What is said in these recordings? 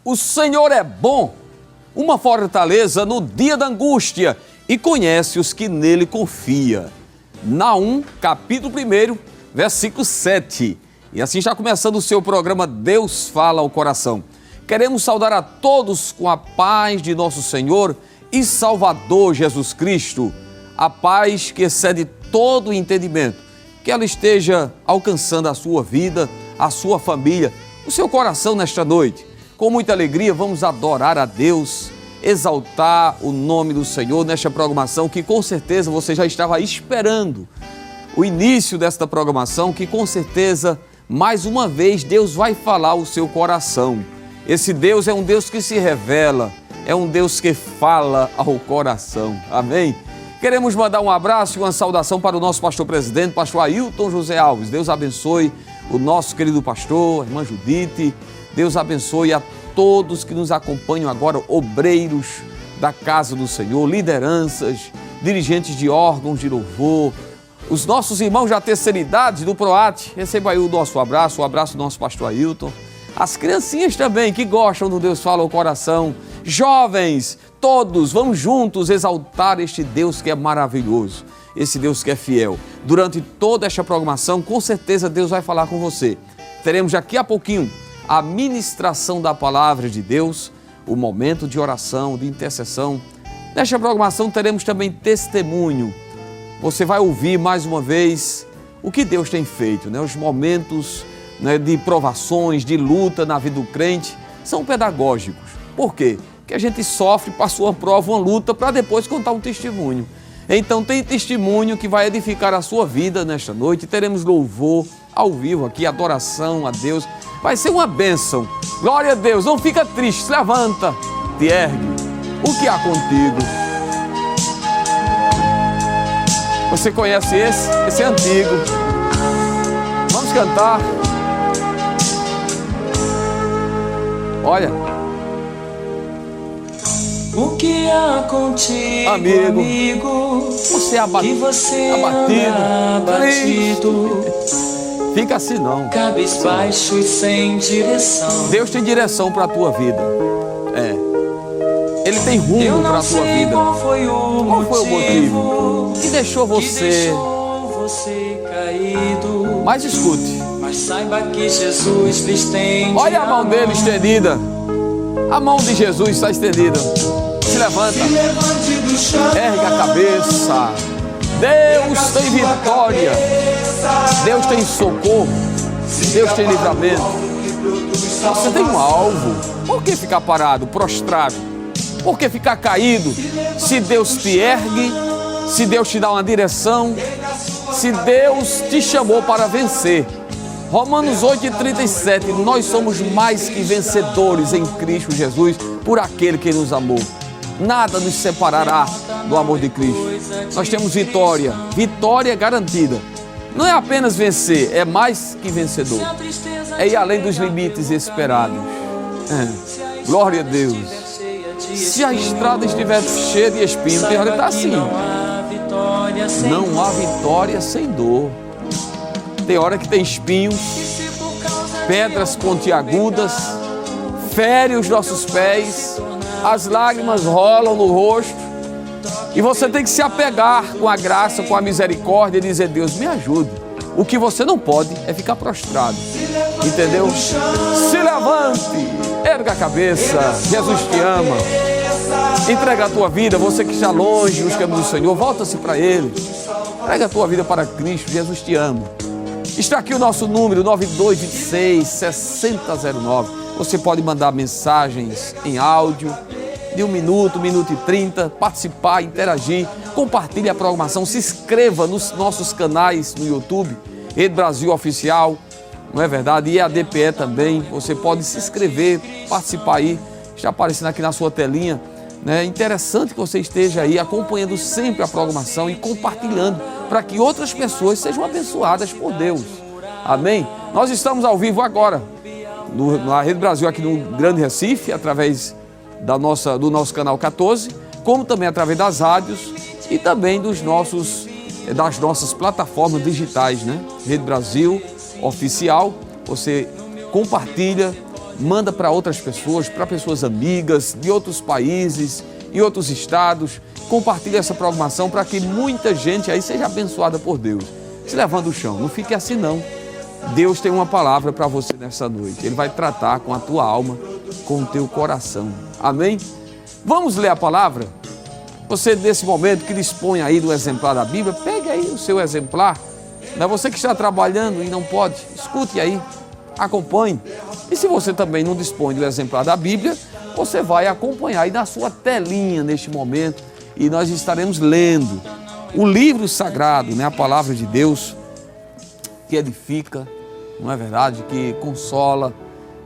O Senhor é bom, uma fortaleza no dia da angústia, e conhece os que nele confia. Naum, capítulo 1, versículo 7. E assim já começando o seu programa Deus Fala ao Coração. Queremos saudar a todos com a paz de nosso Senhor e Salvador Jesus Cristo. A paz que excede todo o entendimento. Que ela esteja alcançando a sua vida, a sua família, o seu coração nesta noite. Com muita alegria vamos adorar a Deus, exaltar o nome do Senhor nesta programação que com certeza você já estava esperando. O início desta programação que com certeza, mais uma vez, Deus vai falar ao seu coração. Esse Deus é um Deus que se revela, é um Deus que fala ao coração. Amém? Queremos mandar um abraço e uma saudação para o nosso pastor presidente, pastor Ailton José Alves. Deus abençoe o nosso querido pastor, a irmã Judite. Deus abençoe a todos que nos acompanham agora, obreiros da casa do Senhor, lideranças, dirigentes de órgãos de louvor, os nossos irmãos da terceira idade do PROAT. Receba aí o nosso abraço, o abraço do nosso pastor Ailton. As criancinhas também que gostam do Deus Fala ao Coração, jovens, todos, vamos juntos exaltar este Deus que é maravilhoso, esse Deus que é fiel. Durante toda esta programação, com certeza Deus vai falar com você. Teremos daqui a pouquinho a ministração da palavra de Deus, o momento de oração, de intercessão. Nesta programação teremos também testemunho. Você vai ouvir mais uma vez o que Deus tem feito, né? Os momentos de provações, de luta na vida do crente, são pedagógicos. Por quê? Porque a gente sofre, passou uma prova, uma luta, para depois contar um testemunho. Então tem testemunho que vai edificar a sua vida nesta noite. Teremos louvor ao vivo aqui, adoração a Deus. Vai ser uma bênção. Glória a Deus, não fica triste, se levanta, te ergue. O que há contigo? Você conhece esse? Esse é antigo. Vamos cantar. Olha. O que há contigo, amigo? Você é abatido, fica assim não. Cabisbaixo e sem direção. Deus tem direção para a tua vida. Ele tem rumo para a tua vida. Qual foi o motivo que deixou você caído? Mas escute. Mas saiba que Jesus lhe estende. Olha a mão dele estendida. A mão de Jesus está estendida. Se levanta. Ergue a cabeça. Deus tem vitória. Deus tem socorro. Deus tem livramento. Você tem um alvo. Por que ficar parado, prostrado? Por que ficar caído? Se Deus te ergue, se Deus te dá uma direção, se Deus te chamou para vencer. Romanos 8,37, nós somos mais que vencedores em Cristo Jesus, por aquele que nos amou. Nada nos separará do amor de Cristo. Nós temos vitória, vitória garantida. Não é apenas vencer, é mais que vencedor. É ir além dos limites esperados. Glória a Deus. Se a estrada estiver cheia de espinhos, tem hora que está assim. Não há vitória sem dor. Tem hora que tem espinhos, pedras pontiagudas, fere os nossos pés, as lágrimas rolam no rosto, e você tem que se apegar com a graça, com a misericórdia e dizer: Deus, me ajude. O que você não pode é ficar prostrado, entendeu? Se levante, erga a cabeça, Jesus te ama. Entrega a tua vida, você que está longe nos caminhos do Senhor, volta-se para Ele. Entrega a tua vida para Cristo, Jesus te ama. Está aqui o nosso número, 9226-6009. Você pode mandar mensagens em áudio de 1 minuto, 1 minuto e 30, participar, interagir, compartilhe a programação, se inscreva nos nossos canais no YouTube, Rede Brasil Oficial, não é verdade? E a DPE também, você pode se inscrever, participar aí, está aparecendo aqui na sua telinha. É interessante que você esteja aí acompanhando sempre a programação e compartilhando para que outras pessoas sejam abençoadas por Deus. Amém? Nós estamos ao vivo agora na Rede Brasil aqui no Grande Recife, através do nosso canal 14, como também através das rádios e também das nossas plataformas digitais, né? Rede Brasil Oficial, você compartilha, manda para outras pessoas, para pessoas amigas de outros países e outros estados. Compartilhe essa programação para que muita gente aí seja abençoada por Deus. Se levanta do chão, não fique assim não. Deus tem uma palavra para você nessa noite. Ele vai tratar com a tua alma, com o teu coração. Amém? Vamos ler a palavra? Você, nesse momento que dispõe aí do exemplar da Bíblia, pegue aí o seu exemplar. Não é você que está trabalhando e não pode, escute aí, acompanhe. E se você também não dispõe do exemplar da Bíblia, você vai acompanhar aí na sua telinha neste momento e nós estaremos lendo o livro sagrado, né? A palavra de Deus que edifica, não é verdade? Que consola.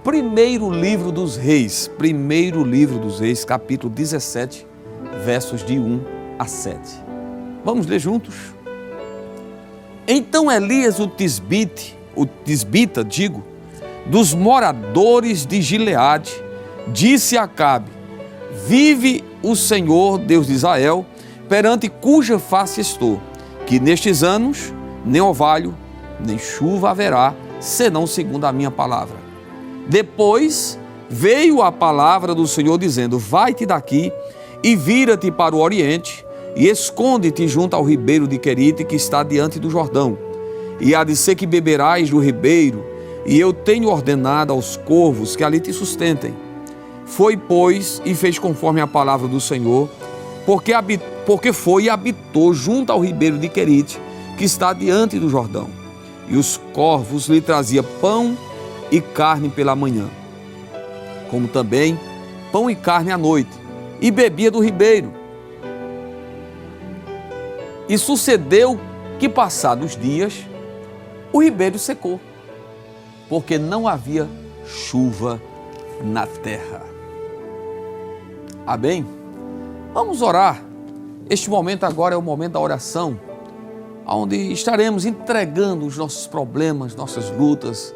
Primeiro livro dos Reis, capítulo 17, versos de 1 a 7. Vamos ler juntos? Então Elias o tisbita, dos moradores de Gileade, disse a Acabe: vive o Senhor, Deus de Israel, perante cuja face estou, que nestes anos nem orvalho, nem chuva haverá, senão segundo a minha palavra. Depois veio a palavra do Senhor dizendo: vai-te daqui e vira-te para o oriente e esconde-te junto ao ribeiro de Querite, que está diante do Jordão. E há de ser que beberás do ribeiro, e eu tenho ordenado aos corvos que ali te sustentem. Foi, pois, e fez conforme a palavra do Senhor, porque foi e habitou junto ao ribeiro de Querite, que está diante do Jordão. E os corvos lhe traziam pão e carne pela manhã, como também pão e carne à noite, e bebia do ribeiro. E sucedeu que, passados dias, o ribeiro secou, porque não havia chuva na terra. Amém? Vamos orar. Este momento agora é o momento da oração, onde estaremos entregando os nossos problemas, nossas lutas,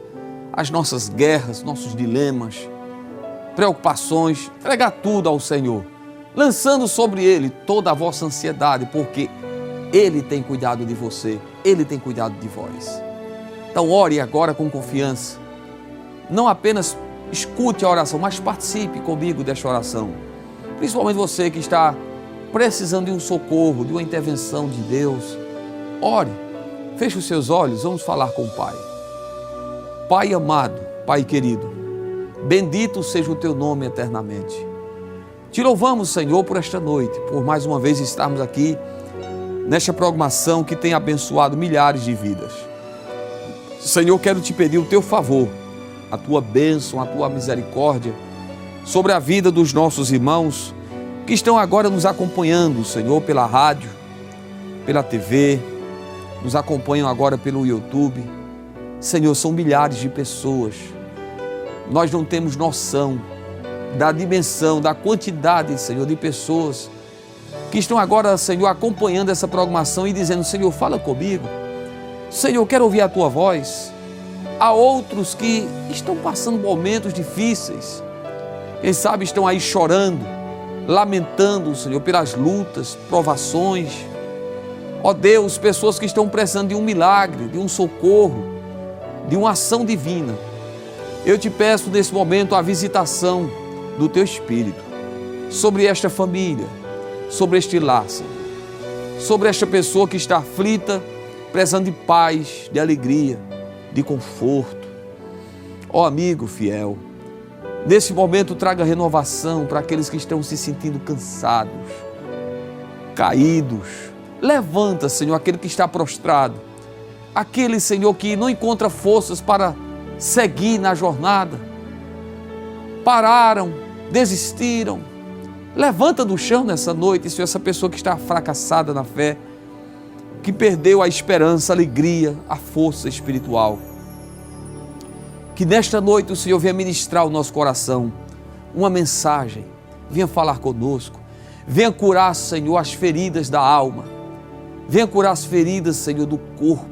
as nossas guerras, nossos dilemas, preocupações, entregar tudo ao Senhor, lançando sobre Ele toda a vossa ansiedade, porque Ele tem cuidado de você, Ele tem cuidado de vós. Então ore agora com confiança, não apenas escute a oração, mas participe comigo desta oração, principalmente você que está precisando de um socorro, de uma intervenção de Deus. Ore, feche os seus olhos, vamos falar com o Pai. Pai amado, Pai querido, bendito seja o Teu nome eternamente. Te louvamos, Senhor, por esta noite, por mais uma vez estarmos aqui nesta programação que tem abençoado milhares de vidas. Senhor, quero te pedir o Teu favor, a Tua bênção, a Tua misericórdia sobre a vida dos nossos irmãos que estão agora nos acompanhando, Senhor, pela rádio, pela TV, nos acompanham agora pelo YouTube. Senhor, são milhares de pessoas. Nós não temos noção da dimensão, da quantidade, Senhor, de pessoas que estão agora, Senhor, acompanhando essa programação e dizendo: Senhor, fala comigo. Senhor, quero ouvir a Tua voz. Há outros que estão passando momentos difíceis. Quem sabe estão aí chorando, lamentando, Senhor, pelas lutas, provações. Ó Deus, pessoas que estão precisando de um milagre, de um socorro, de uma ação divina. Eu te peço nesse momento a visitação do Teu Espírito sobre esta família, sobre este lar, Senhor, sobre esta pessoa que está aflita, precisando de paz, de alegria, de conforto. Ó amigo fiel, nesse momento traga renovação para aqueles que estão se sentindo cansados, caídos. Levanta, Senhor, aquele que está prostrado, aquele, Senhor, que não encontra forças para seguir na jornada, pararam, desistiram. Levanta do chão nessa noite, Senhor, essa pessoa que está fracassada na fé, que perdeu a esperança, a alegria, a força espiritual. Que nesta noite o Senhor venha ministrar o nosso coração uma mensagem, venha falar conosco, venha curar, Senhor, as feridas da alma, venha curar as feridas, Senhor, do corpo,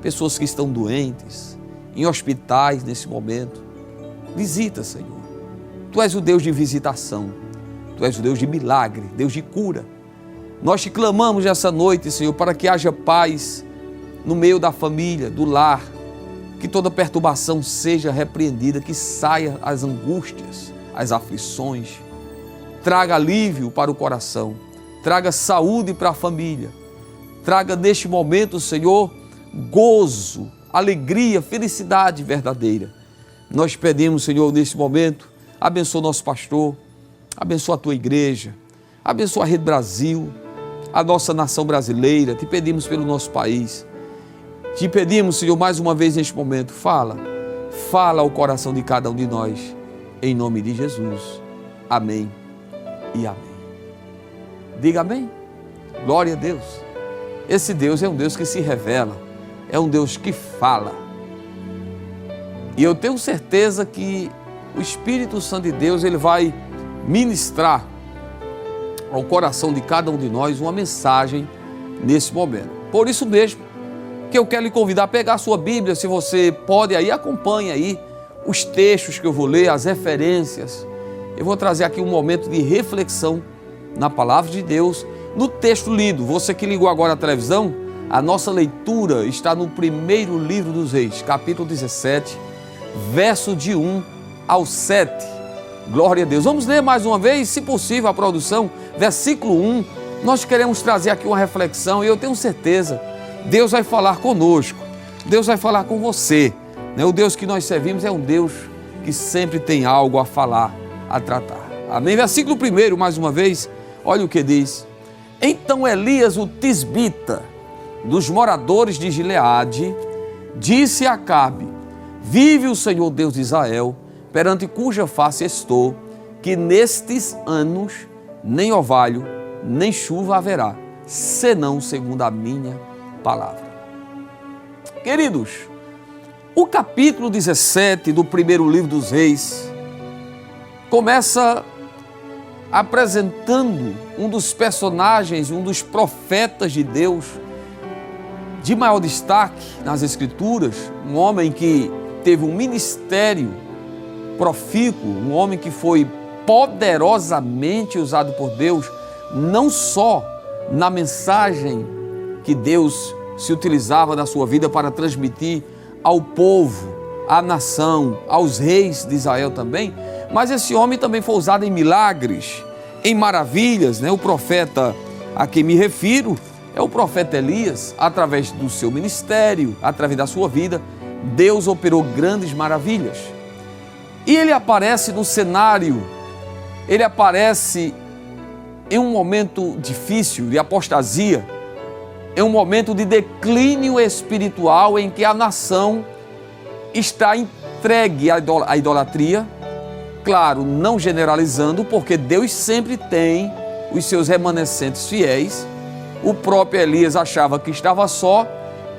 pessoas que estão doentes, em hospitais nesse momento. Visita, Senhor. Tu és o Deus de visitação, Tu és o Deus de milagre, Deus de cura. Nós te clamamos essa noite, Senhor, para que haja paz no meio da família, do lar, que toda perturbação seja repreendida, que saia as angústias, as aflições, traga alívio para o coração, traga saúde para a família, traga neste momento, Senhor, gozo, alegria, felicidade verdadeira. Nós pedimos, Senhor, neste momento, abençoa nosso pastor, abençoa a tua igreja, abençoa a Rede Brasil, a nossa nação brasileira. Te pedimos pelo nosso país. Te pedimos, Senhor, mais uma vez neste momento, fala ao coração de cada um de nós, em nome de Jesus. Amém e amém. Diga amém. Glória a Deus. Esse Deus é um Deus que se revela, é um Deus que fala. E eu tenho certeza que o Espírito Santo de Deus, ele vai ministrar ao coração de cada um de nós uma mensagem nesse momento. Por isso mesmo que eu quero lhe convidar a pegar a sua Bíblia, se você pode aí, acompanhe aí os textos que eu vou ler, as referências. Eu vou trazer aqui um momento de reflexão na palavra de Deus, no texto lido. Você que ligou agora a televisão, a nossa leitura está no primeiro livro dos Reis, capítulo 17, verso de 1 ao 7. Glória a Deus. Vamos ler mais uma vez, se possível, a produção, versículo 1. Nós queremos trazer aqui uma reflexão e eu tenho certeza, Deus vai falar conosco, Deus vai falar com você. O Deus que nós servimos é um Deus que sempre tem algo a falar, a tratar. Amém? Versículo 1, mais uma vez, olha o que diz. Então Elias, o tisbita, dos moradores de Gileade, disse a Acabe: vive o Senhor Deus de Israel, perante cuja face estou, que nestes anos nem orvalho, nem chuva haverá, senão segundo a minha palavra. Queridos, o capítulo 17 do primeiro livro dos Reis começa apresentando um dos personagens, um dos profetas de Deus de maior destaque nas Escrituras, um homem que teve um ministério profícuo, um homem que foi poderosamente usado por Deus, não só na mensagem que Deus se utilizava na sua vida para transmitir ao povo, à nação, aos reis de Israel também, mas esse homem também foi usado em milagres, em maravilhas, O profeta a quem me refiro é o profeta Elias. Através do seu ministério, através da sua vida, Deus operou grandes maravilhas. E ele aparece no cenário, ele aparece em um momento difícil de apostasia, em um momento de declínio espiritual em que a nação está entregue à idolatria. Claro, não generalizando, porque Deus sempre tem os seus remanescentes fiéis. O próprio Elias achava que estava só,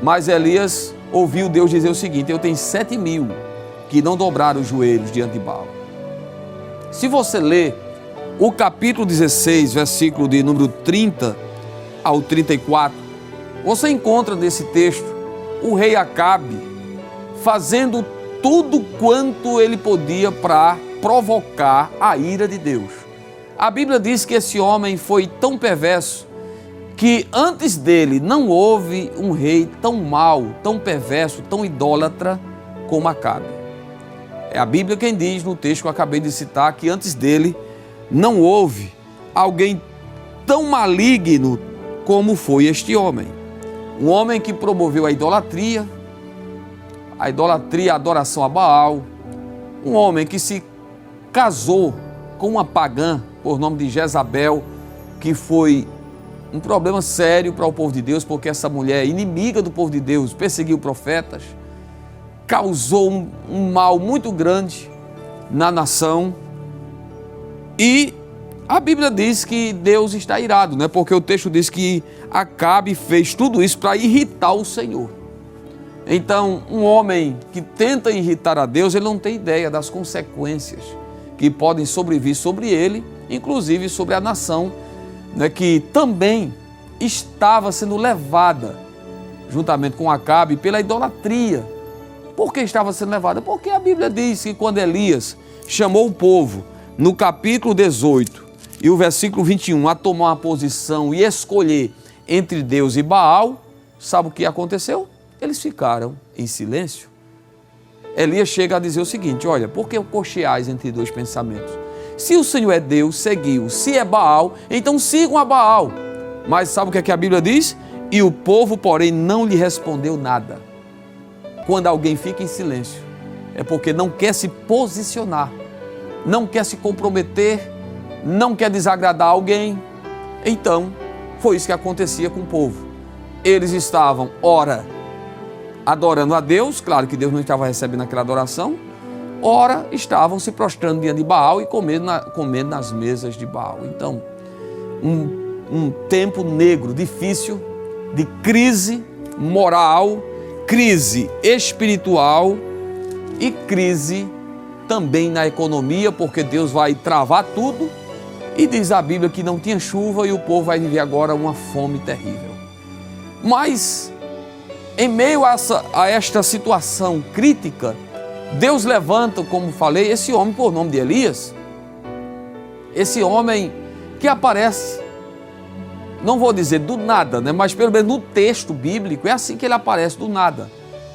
mas Elias ouviu Deus dizer o seguinte: eu tenho 7.000 que não dobraram os joelhos diante de Baal. Se você ler o capítulo 16, versículo de número 30 ao 34, você encontra nesse texto o rei Acabe fazendo tudo quanto ele podia para provocar a ira de Deus. A Bíblia diz que esse homem foi tão perverso que antes dele não houve um rei tão mau, tão perverso, tão idólatra como Acabe. É a Bíblia quem diz no texto que eu acabei de citar que antes dele não houve alguém tão maligno como foi este homem. Um homem que promoveu a idolatria, a adoração a Baal. Um homem que se casou com uma pagã por nome de Jezabel, que foi um problema sério para o povo de Deus, porque essa mulher, inimiga do povo de Deus, perseguiu profetas, causou um mal muito grande na nação. E a Bíblia diz que Deus está irado, porque o texto diz que Acabe fez tudo isso para irritar o Senhor. Então, um homem que tenta irritar a Deus, ele não tem ideia das consequências que podem sobrevir sobre ele, inclusive sobre a nação, que também estava sendo levada, juntamente com Acabe, pela idolatria. Por que estava sendo levada? Porque a Bíblia diz que quando Elias chamou o povo, no capítulo 18 e o versículo 21, a tomar uma posição e escolher entre Deus e Baal, sabe o que aconteceu? Eles ficaram em silêncio. Elias chega a dizer o seguinte: olha, por que cocheais entre dois pensamentos? Se o Senhor é Deus, seguiu. Se é Baal, então sigam a Baal. Mas sabe o que a Bíblia diz? E o povo, porém, não lhe respondeu nada. Quando alguém fica em silêncio, é porque não quer se posicionar, não quer se comprometer, não quer desagradar alguém. Então, foi isso que acontecia com o povo. Eles estavam, ora, adorando a Deus, claro que Deus não estava recebendo aquela adoração, ora, estavam se prostrando diante de Baal e comendo nas mesas de Baal. Então, um tempo negro, difícil, de crise moral, crise espiritual e crise também na economia, porque Deus vai travar tudo e diz a Bíblia que não tinha chuva e o povo vai viver agora uma fome terrível. Mas, em meio a esta situação crítica, Deus levanta, como falei, esse homem por nome de Elias, esse homem que aparece, não vou dizer do nada, né? Mas pelo menos no texto bíblico é assim que ele aparece, do nada.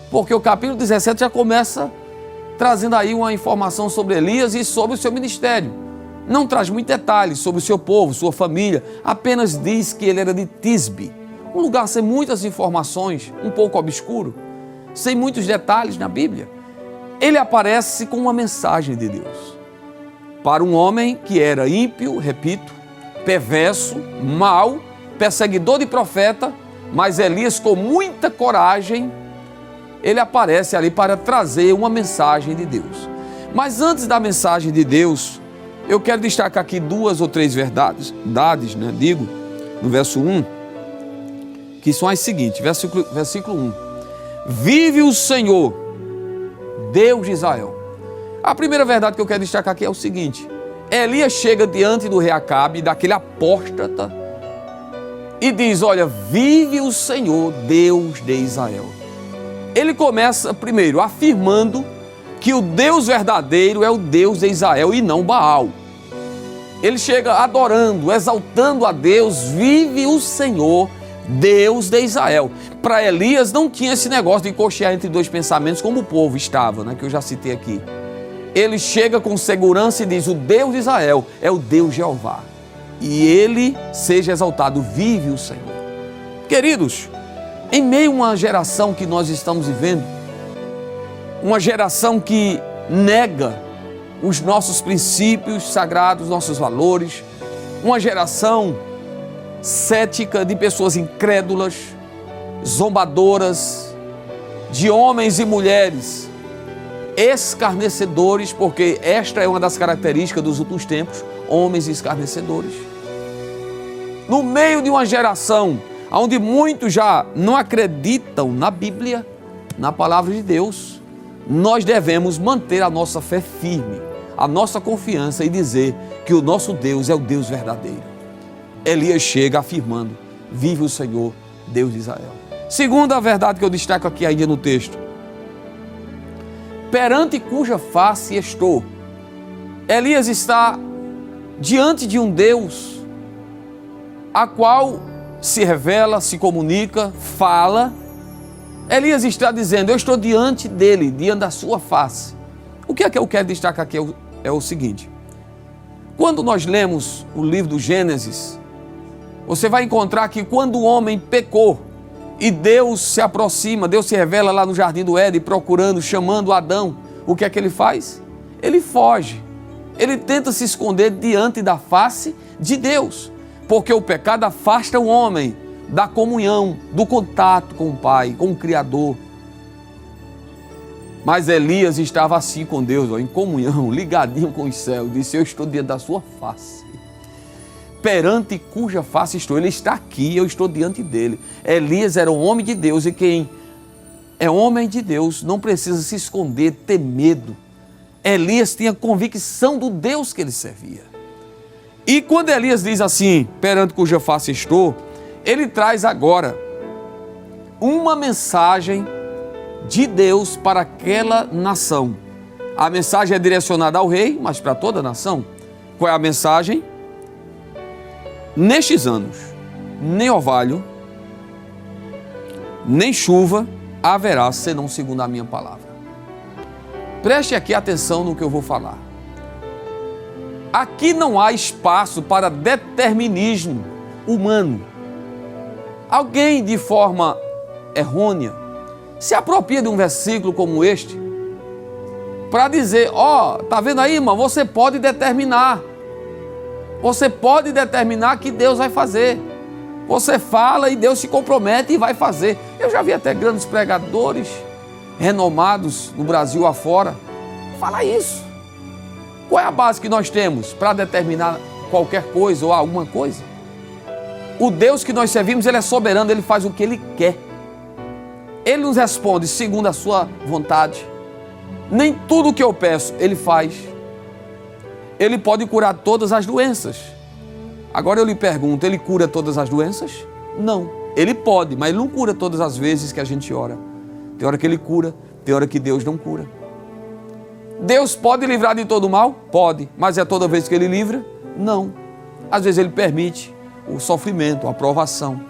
Porque o capítulo 17 já começa trazendo aí uma informação sobre Elias e sobre o seu ministério. Não traz muitos detalhes sobre o seu povo, sua família, apenas diz que ele era de Tisbe, um lugar sem muitas informações, um pouco obscuro, sem muitos detalhes na Bíblia. Ele aparece com uma mensagem de Deus para um homem que era ímpio, repito, perverso, mau, perseguidor de profeta, mas Elias, com muita coragem, ele aparece ali para trazer uma mensagem de Deus. Mas antes da mensagem de Deus, eu quero destacar aqui 2 ou 3 verdades, no verso 1, que são as seguintes, versículo 1. Vive o Senhor, Deus de Israel. A primeira verdade que eu quero destacar aqui é o seguinte: Elias chega diante do rei Acabe, daquele apóstata, e diz: olha, vive o Senhor, Deus de Israel. Ele começa primeiro afirmando que o Deus verdadeiro é o Deus de Israel e não Baal. Ele chega adorando, exaltando a Deus, vive o Senhor, Deus de Israel. Para Elias não tinha esse negócio de cochear entre dois pensamentos como o povo estava, né, que eu já citei aqui. Ele chega com segurança e diz: o Deus de Israel é o Deus Jeová. E ele seja exaltado, vive o Senhor. Queridos, em meio a uma geração que nós estamos vivendo, uma geração que nega os nossos princípios sagrados, nossos valores, uma geração cética de pessoas incrédulas, zombadoras, de homens e mulheres escarnecedores, porque esta é uma das características dos últimos tempos, homens escarnecedores. No meio de uma geração onde muitos já não acreditam na Bíblia, na palavra de Deus, nós devemos manter a nossa fé firme, a nossa confiança e dizer que o nosso Deus é o Deus verdadeiro. Elias chega afirmando: vive o Senhor, Deus de Israel. Segunda verdade que eu destaco aqui ainda no texto: perante cuja face estou. Elias está diante de um Deus a qual se revela, se comunica, fala. Elias está dizendo: eu estou diante dele, diante da sua face. O que é que eu quero destacar aqui é o seguinte: quando nós lemos o livro do Gênesis, você vai encontrar que quando o homem pecou e Deus se aproxima, Deus se revela lá no Jardim do Éden, procurando, chamando Adão, o que é que ele faz? Ele foge, ele tenta se esconder diante da face de Deus, porque o pecado afasta o homem da comunhão, do contato com o Pai, com o Criador. Mas Elias estava assim com Deus, em comunhão, ligadinho com os céus, disse: eu estou diante da sua face, perante cuja face estou. Ele está aqui, eu estou diante dele. Elias era um homem de Deus, e quem é homem de Deus não precisa se esconder, ter medo. Elias tinha convicção do Deus que ele servia. E quando Elias diz assim, perante cuja face estou, ele traz agora uma mensagem de Deus para aquela nação. A mensagem é direcionada ao rei, mas para toda a nação. Qual é a mensagem? Nestes anos, nem orvalho, nem chuva haverá, senão segundo a minha palavra. Preste aqui atenção no que eu vou falar. Aqui não há espaço para determinismo humano. Alguém de forma errônea se apropria de um versículo como este para dizer, tá vendo aí, irmão, você pode determinar. Você pode determinar que Deus vai fazer. Você fala e Deus se compromete e vai fazer. Eu já vi até grandes pregadores renomados no Brasil afora falar isso. Qual é a base que nós temos para determinar qualquer coisa ou alguma coisa? O Deus que nós servimos, Ele é soberano, Ele faz o que Ele quer. Ele nos responde segundo a sua vontade. Nem tudo o que eu peço, Ele faz. Ele pode curar todas as doenças. Agora eu lhe pergunto, Ele cura todas as doenças? Não. Ele pode, mas Ele não cura todas as vezes que a gente ora. Tem hora que Ele cura, tem hora que Deus não cura. Deus pode livrar de todo mal? Pode. Mas é toda vez que Ele livra? Não. Às vezes Ele permite o sofrimento, a provação.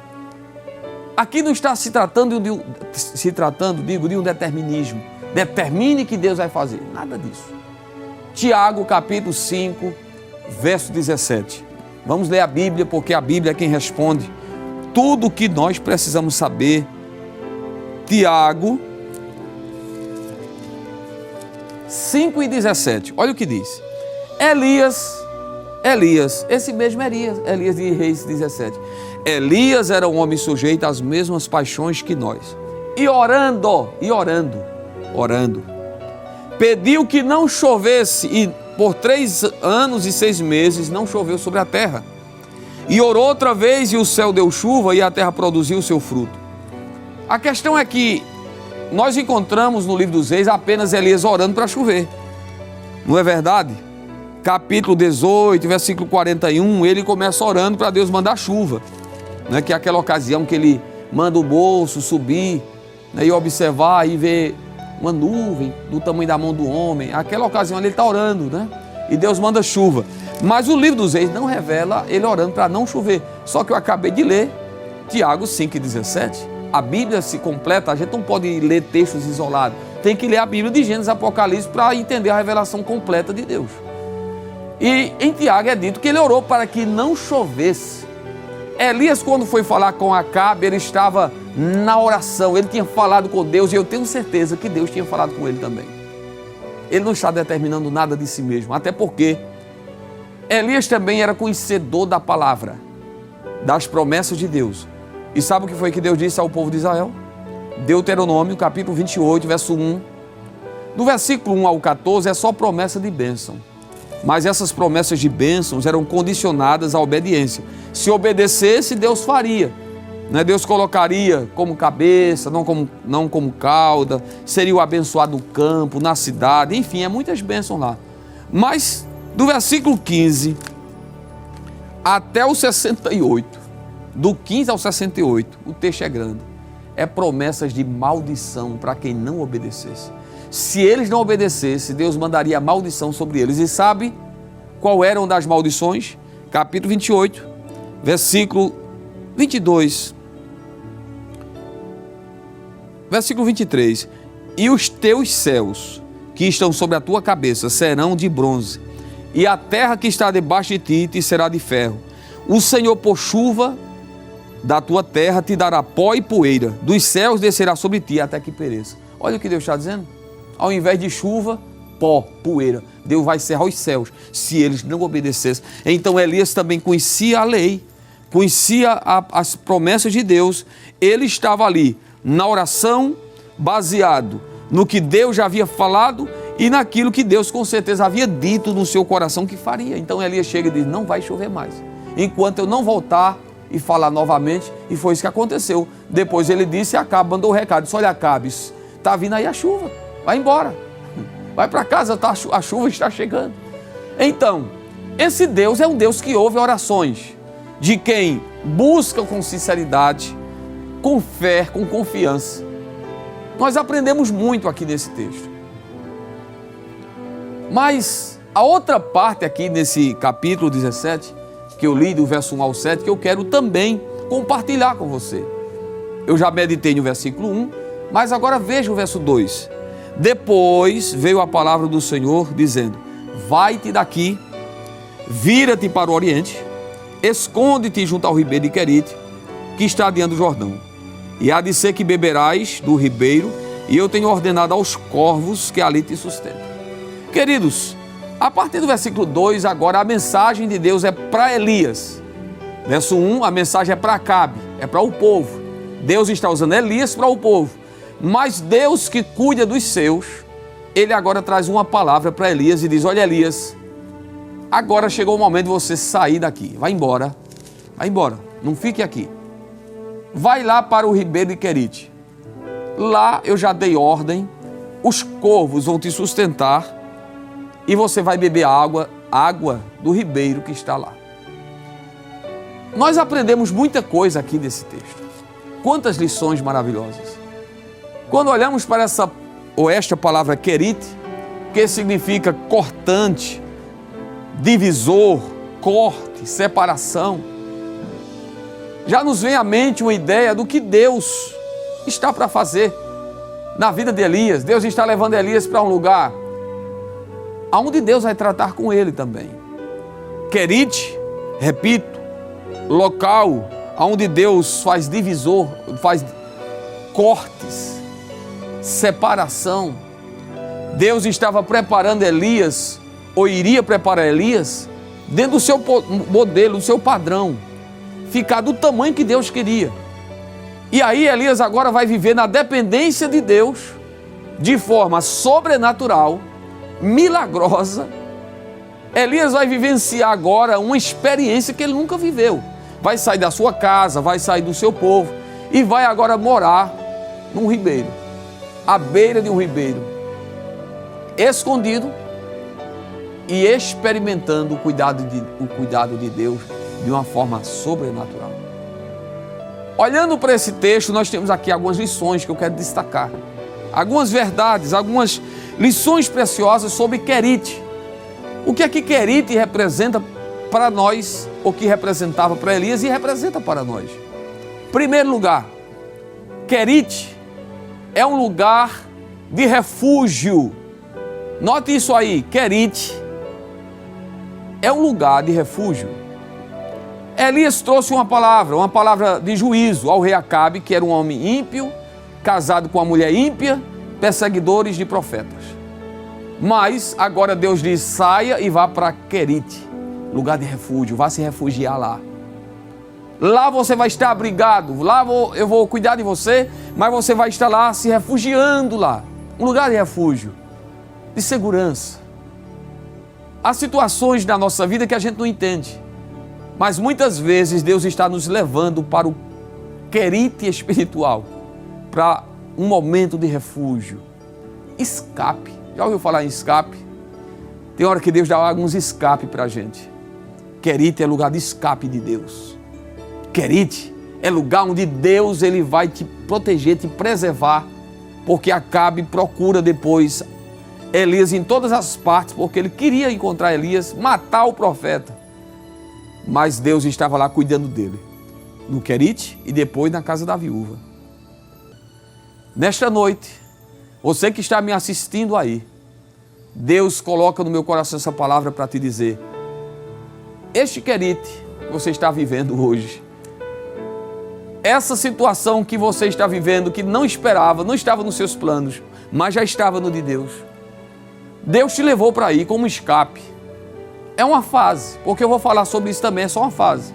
Aqui não está se tratando de um determinismo. Determine que Deus vai fazer. Nada disso. Tiago, capítulo 5, verso 17. Vamos ler a Bíblia, porque a Bíblia é quem responde tudo o que nós precisamos saber. Tiago 5 e 17. Olha o que diz. Elias, esse mesmo Elias de Reis 17. Elias era um homem sujeito às mesmas paixões que nós. E orando, pediu que não chovesse, e por 3 anos e 6 meses não choveu sobre a terra. E orou outra vez, e o céu deu chuva, e a terra produziu o seu fruto. A questão é que nós encontramos no livro dos Reis apenas Elias orando para chover. Não é verdade? Capítulo 18, versículo 41, ele começa orando para Deus mandar chuva. Né? Que é aquela ocasião que ele manda o bolso subir, né? E observar e ver uma nuvem do tamanho da mão do homem. Aquela ocasião ele está orando, né? E Deus manda chuva. Mas o livro dos Reis não revela ele orando para não chover. Só que eu acabei de ler Tiago 5,17. A Bíblia se completa, a gente não pode ler textos isolados. Tem que ler a Bíblia de Gênesis e Apocalipse para entender a revelação completa de Deus. E em Tiago é dito que ele orou para que não chovesse. Elias, quando foi falar com Acabe, ele estava na oração, ele tinha falado com Deus, e eu tenho certeza que Deus tinha falado com ele também. Ele não está determinando nada de si mesmo, até porque Elias também era conhecedor da palavra, das promessas de Deus. E sabe o que foi que Deus disse ao povo de Israel? Deuteronômio, capítulo 28, verso 1. Do versículo 1 ao 14 é só promessa de bênção. Mas essas promessas de bênçãos eram condicionadas à obediência. Se obedecesse, Deus faria. Né? Deus colocaria como cabeça, não como cauda, seria o abençoado no campo, na cidade, enfim, é muitas bênçãos lá. Mas do versículo 15 até o 68, do 15 ao 68, o texto é grande. É promessas de maldição para quem não obedecesse. Se eles não obedecessem, Deus mandaria maldição sobre eles. E sabe qual era uma das maldições? Capítulo 28, versículo 22. Versículo 23. E os teus céus, que estão sobre a tua cabeça, serão de bronze, e a terra que está debaixo de ti te será de ferro. O Senhor, por chuva da tua terra, te dará pó e poeira, dos céus descerá sobre ti até que pereça. Olha o que Deus está dizendo. Ao invés de chuva, pó, poeira. Deus vai cerrar os céus se eles não obedecessem. Então Elias também conhecia a lei, conhecia as promessas de Deus. Ele estava ali na oração, baseado no que Deus já havia falado e naquilo que Deus com certeza havia dito no seu coração que faria. Então Elias chega e diz, não vai chover mais, enquanto eu não voltar e falar novamente. E foi isso que aconteceu. Depois ele disse, Acabe mandou o recado, disse, olha Acabe, está vindo aí a chuva. Vai embora, vai para casa, a chuva está chegando. Então, esse Deus é um Deus que ouve orações de quem busca com sinceridade, com fé, com confiança. Nós aprendemos muito aqui nesse texto. Mas a outra parte aqui nesse capítulo 17, que eu li do verso 1 ao 7, que eu quero também compartilhar com você. Eu já meditei no versículo 1, mas agora veja o verso 2. Depois veio a palavra do Senhor, dizendo: vai-te daqui, vira-te para o oriente, esconde-te junto ao ribeiro de Querite, que está diante do Jordão. E há de ser que beberás do ribeiro, e eu tenho ordenado aos corvos que ali te sustentem. Queridos, a partir do versículo 2, agora a mensagem de Deus é para Elias. Verso 1, a mensagem é para Acabe, é para o povo. Deus está usando Elias para o povo. Mas Deus, que cuida dos seus, ele agora traz uma palavra para Elias e diz: olha, Elias, agora chegou o momento de você sair daqui. Vai embora, não fique aqui. Vai lá para o ribeiro de Querite. Lá eu já dei ordem, os corvos vão te sustentar e você vai beber água do ribeiro que está lá. Nós aprendemos muita coisa aqui desse texto. Quantas lições maravilhosas. Quando olhamos para esta palavra Querite, que significa cortante, divisor, corte, separação, já nos vem à mente uma ideia do que Deus está para fazer na vida de Elias. Deus está levando Elias para um lugar onde Deus vai tratar com ele também. Querite, repito, local onde Deus faz divisor, faz cortes, separação. Deus estava preparando Elias, ou iria preparar Elias, dentro do seu modelo, do seu padrão, ficar do tamanho que Deus queria. E aí Elias agora vai viver na dependência de Deus, de forma sobrenatural, milagrosa. Elias vai vivenciar agora uma experiência que ele nunca viveu. Vai sair da sua casa, vai sair do seu povo e vai agora morar num ribeiro, à beira de um ribeiro, escondido e experimentando o cuidado de Deus de uma forma sobrenatural. Olhando para esse texto, nós temos aqui algumas lições que eu quero destacar. Algumas verdades, algumas lições preciosas sobre Querite. O que é que Querite representa para nós, o que representava para Elias e representa para nós? Primeiro lugar, Querite é um lugar de refúgio. Note isso aí, Querite é um lugar de refúgio. Elias trouxe uma palavra de juízo ao rei Acabe, que era um homem ímpio, casado com uma mulher ímpia, perseguidores de profetas. Mas agora Deus diz: saia e vá para Querite, lugar de refúgio, vá se refugiar lá. Lá você vai estar abrigado, lá eu vou cuidar de você, mas você vai estar lá se refugiando lá. Um lugar de refúgio, de segurança. Há situações na nossa vida que a gente não entende, mas muitas vezes Deus está nos levando para o Querite espiritual, para um momento de refúgio, escape. Já ouviu falar em escape? Tem hora que Deus dá alguns escape para a gente. Querite é lugar de escape de Deus. Querite é lugar onde Deus ele vai te proteger, te preservar, porque Acabe procura depois Elias em todas as partes, porque ele queria encontrar Elias, matar o profeta. Mas Deus estava lá cuidando dele, no Querite e depois na casa da viúva. Nesta noite, você que está me assistindo aí, Deus coloca no meu coração essa palavra para te dizer: este Querite que você está vivendo hoje, essa situação que você está vivendo, que não esperava, não estava nos seus planos, mas já estava no de Deus. Deus te levou para aí como escape. É uma fase, porque eu vou falar sobre isso também, é só uma fase.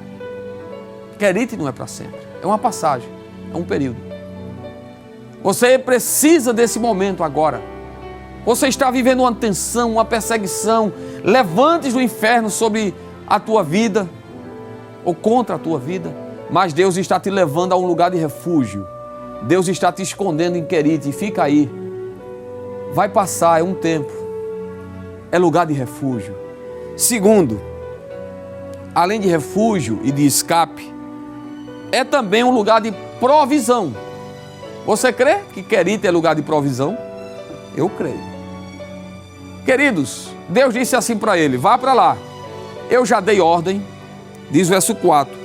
Querite não é para sempre, é uma passagem, é um período. Você precisa desse momento agora. Você está vivendo uma tensão, uma perseguição, levantes do inferno sobre a tua vida ou contra a tua vida, mas Deus está te levando a um lugar de refúgio. Deus está te escondendo em Querite, fica aí. Vai passar, é um tempo. É lugar de refúgio. Segundo, além de refúgio e de escape, é também um lugar de provisão. Você crê que Querite é lugar de provisão? Eu creio. Queridos, Deus disse assim para ele: vá para lá. Eu já dei ordem, diz o verso 4.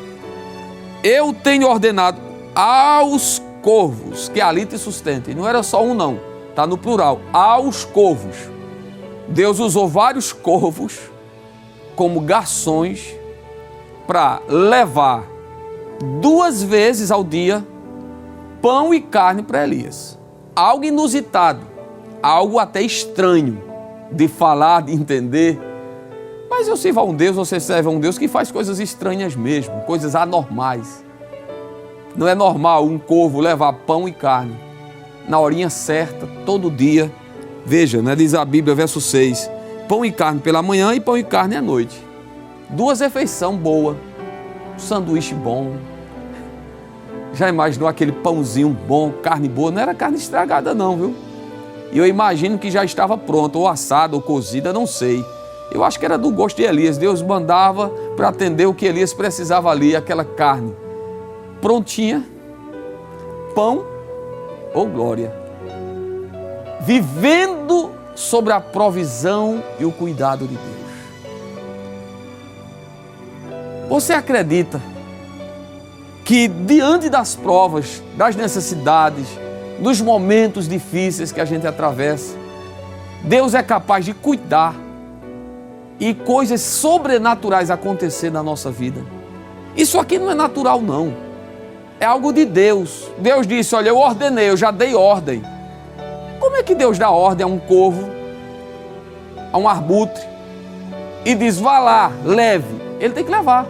Eu tenho ordenado aos corvos que ali te sustentem. Não era só um não, está no plural, aos corvos. Deus usou vários corvos como garçons para levar 2 vezes ao dia pão e carne para Elias. Algo inusitado, algo até estranho de falar, de entender. Mas eu sirvo a um Deus, você serve a um Deus que faz coisas estranhas mesmo, coisas anormais. Não é normal um corvo levar pão e carne na horinha certa, todo dia. Veja, né, diz a Bíblia, verso 6, pão e carne pela manhã e pão e carne à noite. 2 refeições boas, um sanduíche bom. Já imaginou aquele pãozinho bom, carne boa? Não era carne estragada não, viu? E eu imagino que já estava pronta, ou assada, ou cozida, não sei. Eu acho que era do gosto de Elias. Deus mandava para atender o que Elias precisava ali, aquela carne prontinha, pão, ou glória. Vivendo sobre a provisão e o cuidado de Deus. Você acredita que diante das provas, das necessidades, dos momentos difíceis que a gente atravessa, Deus é capaz de cuidar e coisas sobrenaturais acontecer na nossa vida? Isso aqui não é natural não, é algo de Deus. Deus disse, olha, eu ordenei, eu já dei ordem. Como é que Deus dá ordem a um corvo, a um arbutre, e diz, vá lá, leve? Ele tem que levar.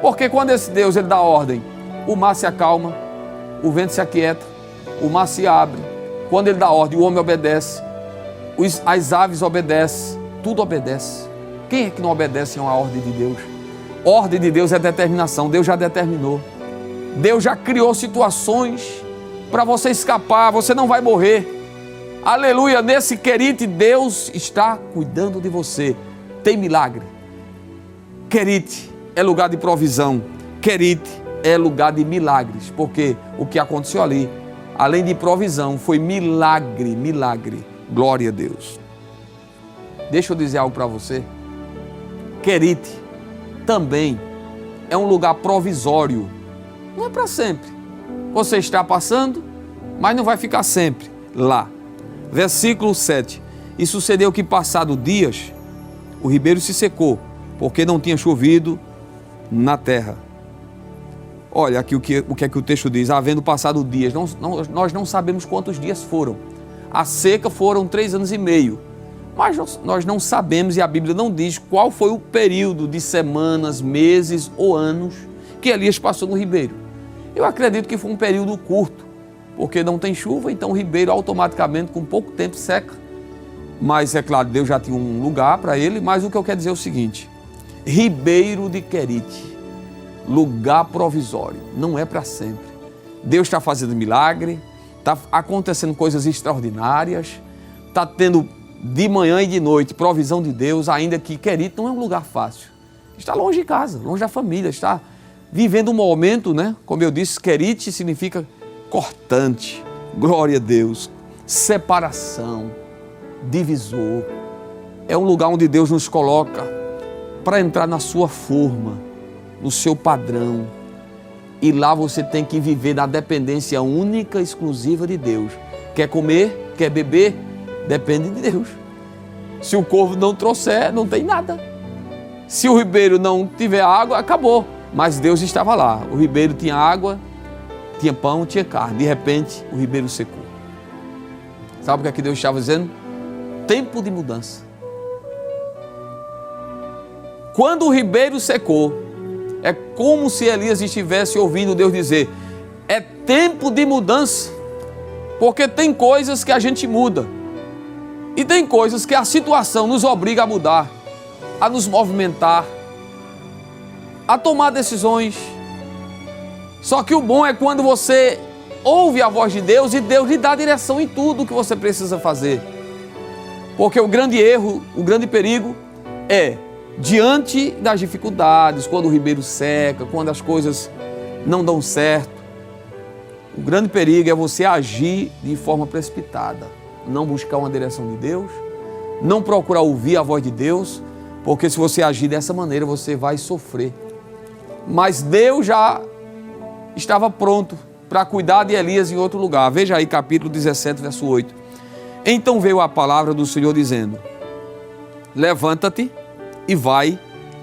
Porque quando esse Deus ele dá ordem, o mar se acalma, o vento se aquieta, o mar se abre. Quando ele dá ordem, o homem obedece, as aves obedecem, tudo obedece. Quem é que não obedece a uma ordem de Deus? Ordem de Deus é determinação, Deus já determinou. Deus já criou situações para você escapar, você não vai morrer. Aleluia, nesse Querite, Deus está cuidando de você. Tem milagre. Querite é lugar de provisão. Querite é lugar de milagres, porque o que aconteceu ali, além de provisão, foi milagre, milagre. Glória a Deus. Deixa eu dizer algo para você. Querite também é um lugar provisório. Não é para sempre. Você está passando, mas não vai ficar sempre lá. Versículo 7. E sucedeu que, passado dias, o ribeiro se secou, porque não tinha chovido na terra. Olha aqui o que é que o texto diz. Havendo passado dias, nós não sabemos quantos dias foram. A seca foram 3 anos e meio. Mas nós não sabemos, e a Bíblia não diz qual foi o período de semanas, meses ou anos que Elias passou no ribeiro. Eu acredito que foi um período curto, porque não tem chuva, então o ribeiro automaticamente, com pouco tempo, seca. Mas é claro, Deus já tinha um lugar para ele, mas o que eu quero dizer é o seguinte: ribeiro de Querite, lugar provisório, não é para sempre. Deus está fazendo milagre, está acontecendo coisas extraordinárias, está tendo de manhã e de noite provisão de Deus, ainda que Querite não é um lugar fácil. Está longe de casa, longe da família, está vivendo um momento, né? Como eu disse, Querite significa cortante, glória a Deus, separação, divisor. É um lugar onde Deus nos coloca para entrar na sua forma, no seu padrão. E lá você tem que viver na dependência única, exclusiva de Deus. Quer comer, quer beber, depende de Deus. Se o corvo não trouxer, não tem nada. Se o ribeiro não tiver água, acabou. Mas Deus estava lá. O ribeiro tinha água, tinha pão, tinha carne. De repente, o ribeiro secou. Sabe o que é que Deus estava dizendo? Tempo de mudança. Quando o ribeiro secou, é como se Elias estivesse ouvindo Deus dizer: é tempo de mudança. Porque tem coisas que a gente muda. E tem coisas que a situação nos obriga a mudar, a nos movimentar, a tomar decisões. Só que o bom é quando você ouve a voz de Deus e Deus lhe dá direção em tudo o que você precisa fazer. Porque o grande erro, o grande perigo é, diante das dificuldades, quando o ribeiro seca, quando as coisas não dão certo, o grande perigo é você agir de forma precipitada, não buscar uma direção de Deus, não procurar ouvir a voz de Deus, porque se você agir dessa maneira, você vai sofrer. Mas Deus já estava pronto para cuidar de Elias em outro lugar. Veja aí capítulo 17, verso 8. Então veio a palavra do Senhor dizendo: levanta-te e vai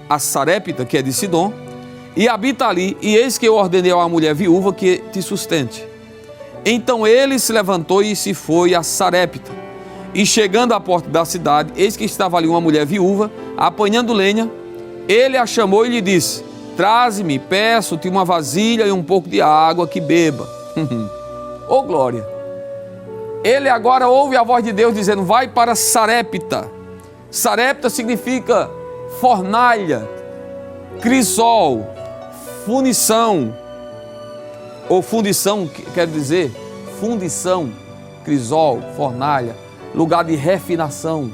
a Sarepta, que é de Sidom, e habita ali, e eis que eu ordenei a uma mulher viúva que te sustente. Então ele se levantou e se foi a Sarepta. E chegando à porta da cidade, eis que estava ali uma mulher viúva, apanhando lenha. Ele a chamou e lhe disse: traze-me, peço-te uma vasilha e um pouco de água que beba. Oh glória! Ele agora ouve a voz de Deus dizendo: vai para Sarepta. Sarepta significa fornalha, crisol, funição, ou fundição, quer dizer, fundição, crisol, fornalha, lugar de refinação.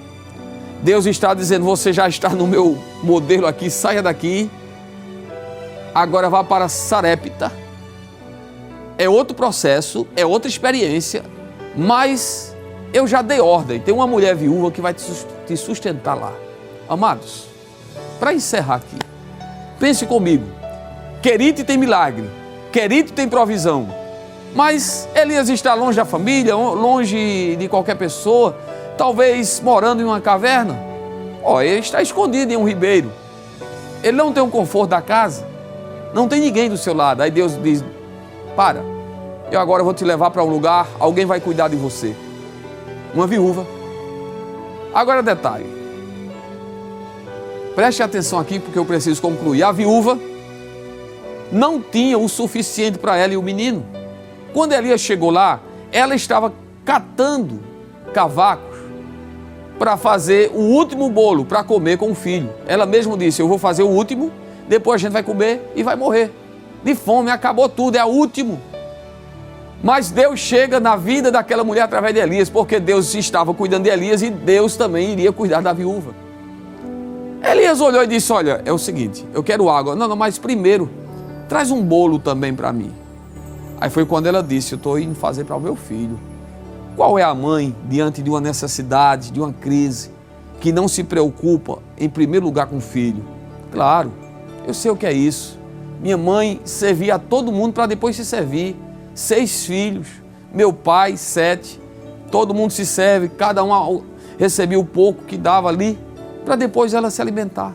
Deus está dizendo: você já está no meu modelo aqui, saia daqui, agora vá para Sarepta. É outro processo, é outra experiência, mas eu já dei ordem. Tem uma mulher viúva que vai te sustentar lá. Amados, para encerrar aqui, pense comigo. Querite tem milagre, Querite tem provisão, mas Elias está longe da família, longe de qualquer pessoa, talvez morando em uma caverna. Ele está escondido em um ribeiro, ele não tem o conforto da casa, não tem ninguém do seu lado. Aí Deus diz: para, eu agora vou te levar para um lugar, alguém vai cuidar de você. Uma viúva. Agora detalhe, preste atenção aqui porque eu preciso concluir. A viúva não tinha o suficiente para ela e o menino. Quando Elias chegou lá, ela estava catando cavacos para fazer o último bolo para comer com o filho. Ela mesma disse: eu vou fazer o último, depois a gente vai comer e vai morrer de fome, acabou tudo, é o último. Mas Deus chega na vida daquela mulher através de Elias, porque Deus estava cuidando de Elias e Deus também iria cuidar da viúva. Elias olhou e disse: olha, é o seguinte, eu quero água. Não, mas primeiro, traz um bolo também para mim. Aí foi quando ela disse: eu estou indo fazer para o meu filho. Qual é a mãe, diante de uma necessidade, de uma crise, que não se preocupa, em primeiro lugar, com o filho? Claro, eu sei o que é isso. Minha mãe servia a todo mundo para depois se servir. 6 filhos, meu pai 7, todo mundo se serve, cada um recebia o pouco que dava ali, para depois ela se alimentar.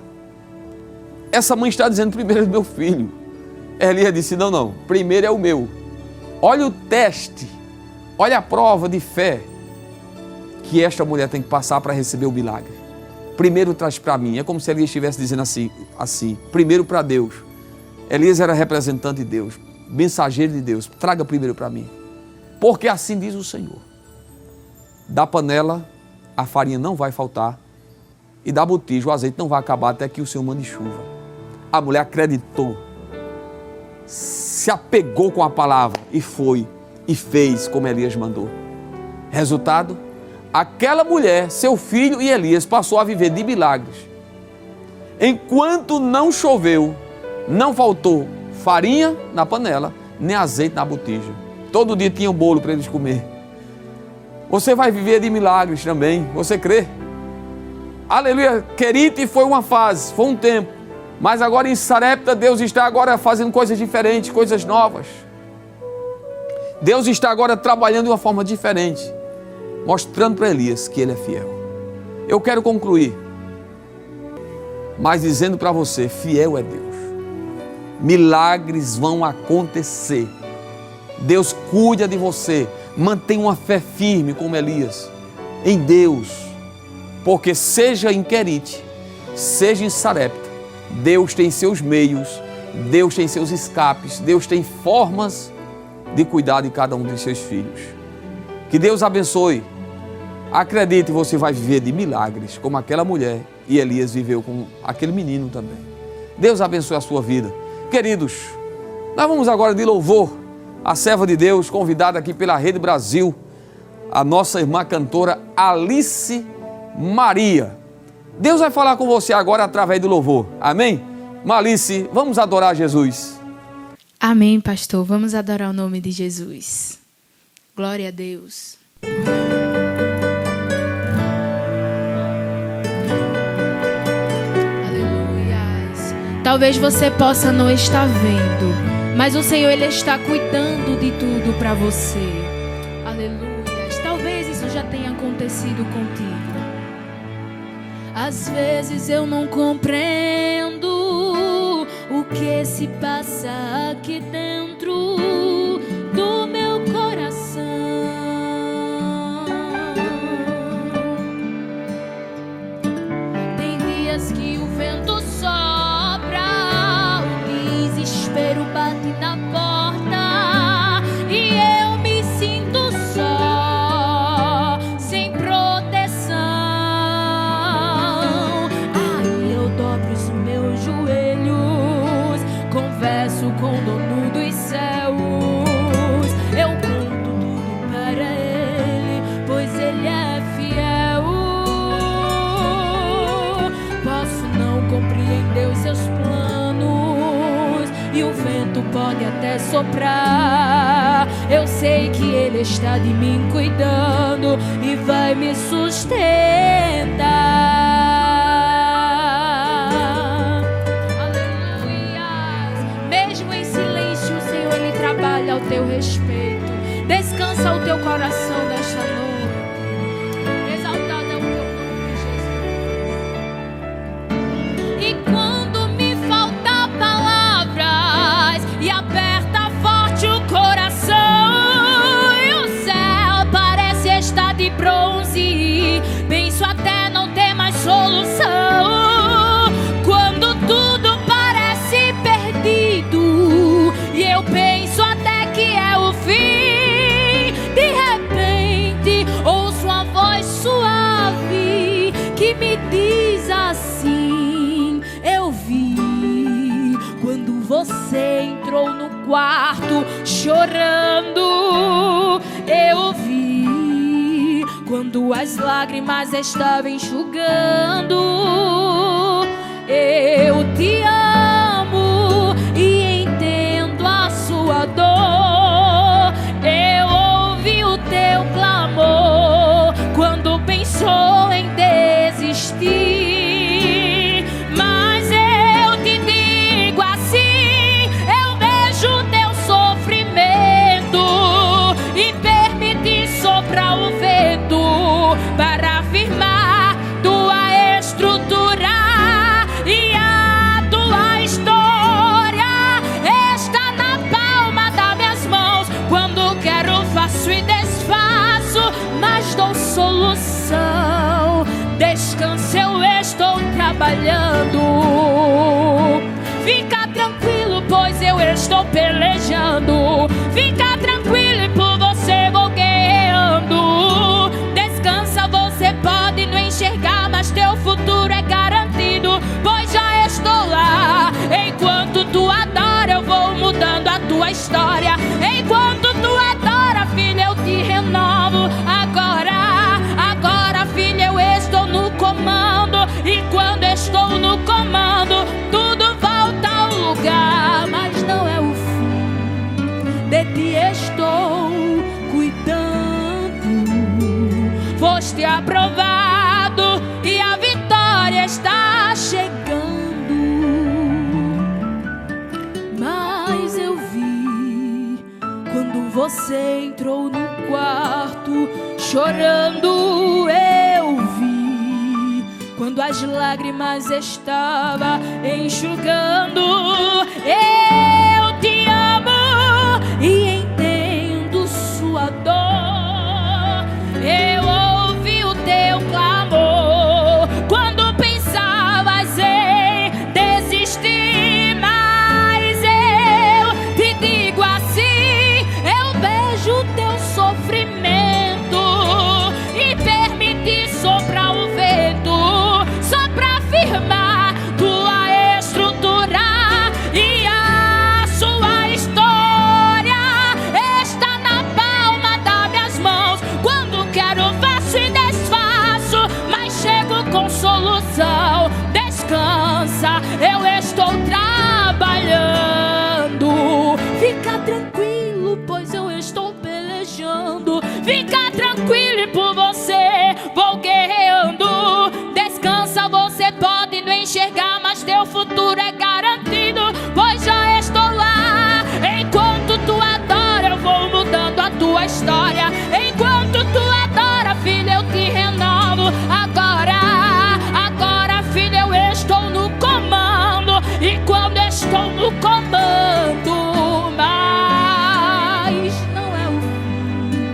Essa mãe está dizendo: primeiro é o meu filho. Elias disse: não, primeiro é o meu. Olha o teste, olha a prova de fé que esta mulher tem que passar para receber o milagre. Primeiro traz para mim. É como se Elias estivesse dizendo assim, primeiro para Deus. Elias era representante de Deus, mensageiro de Deus. Traga primeiro para mim, porque assim diz o Senhor: da panela a farinha não vai faltar, e da botija o azeite não vai acabar até que o Senhor mande chuva. A mulher acreditou, se apegou com a palavra e foi e fez como Elias mandou. Resultado, aquela mulher, seu filho e Elias passou a viver de milagres. Enquanto não choveu, não faltou farinha na panela, nem azeite na botija. Todo dia tinha um bolo para eles comer. Você vai viver de milagres também, você crê? Aleluia. Querite foi uma fase, foi um tempo, mas agora em Sarepta Deus está agora fazendo coisas diferentes, coisas novas. Deus está agora trabalhando de uma forma diferente, mostrando para Elias que ele é fiel. Eu quero concluir, mas dizendo para você: fiel é Deus. Milagres vão acontecer. Deus cuida de você. Mantenha uma fé firme como Elias em Deus, porque seja em Querite, seja em Sarepta, Deus tem seus meios, Deus tem seus escapes, Deus tem formas de cuidar de cada um de seus filhos. Que Deus abençoe. Acredite, você vai viver de milagres como aquela mulher e Elias viveu com aquele menino também. Deus abençoe a sua vida. Queridos, nós vamos agora de louvor à serva de Deus, convidada aqui pela Rede Brasil, a nossa irmã cantora Alice Maria. Deus vai falar com você agora através do louvor. Amém? Alice, vamos adorar Jesus. Amém, pastor. Vamos adorar o nome de Jesus. Glória a Deus. Talvez você possa não estar vendo, mas o Senhor, Ele está cuidando de tudo para você. Aleluia. Talvez isso já tem acontecido contigo. Às vezes eu não compreendo o que se passa aqui dentro do meu coração. Tem dias que o vento sopra, o desespero bate na porta e eu me sinto só, sem proteção. Aí eu dobro os meus joelhos, converso com o dono dos céus. Eu conto tudo para ele, pois ele é fiel. Posso não compreender os seus planos e o vento pode até soprar. Eu sei que ele está de mim cuidando e vai me sustentar. Mesmo em silêncio, o Senhor, Ele trabalha ao teu respeito. Descansa o teu coração desta noite. Exaltado é o teu nome, Jesus. E quando me falta palavras e aperta forte o coração, e o céu parece estar de bronze, penso até não ter mais solução. Quando tudo parece perdido e eu penso até que é o fim, de repente ouço uma voz suave que me diz assim: eu vi quando você entrou no quarto chorando. Eu vi quando as lágrimas estavam enxugando. Eu te amo e entendo a sua dor. Eu ouvi o teu clamor quando pensou em desistir. Mas eu te digo assim: eu vejo teu sofrimento e permiti soprar o vento para afirmar tua estrutura. E a tua história está na palma das minhas mãos. Quando quero faço e desfaço, mas dou solução. Descansa, eu estou trabalhando. Fica tranquilo, pois eu estou pelejando. Fica tranquilo e por você vou guerreando. Descansa, você pode não enxergar, mas teu futuro é garantido, pois já estou lá. Enquanto tu adora, eu vou mudando a tua história. Enquanto tu adora, filho, eu te renovo. Agora, filho, eu estou no comando. E quando estou no comando, tudo volta ao lugar. Mas não é o fim, de ti estou cuidando. Foste aprovado e a vitória está chegando. Mas eu vi quando você entrou no quarto chorando. Eu vi quando as lágrimas estavam enxugando. Eu te amo e entendo sua dor. Eu ouvi o teu clamor quando pensavas em desistir. Mas eu te digo assim: eu vejo teu sofrimento e permiti soprar o vento, só pra afirmar tua estrutura. E a sua história está na palma das minhas mãos. Quando quero faço e desfaço, mas chego com solução. Descansa, eu estou trabalhando. Fica tranquilo, pois eu estou pelejando. Fica tranquilo e por você vou guerreando. Descansa, você pode não enxergar, mas teu futuro é garantido, pois já estou lá. Enquanto tu adora, eu vou mudando a tua história. Enquanto tu adora, filho, no comando, mas não é o fim.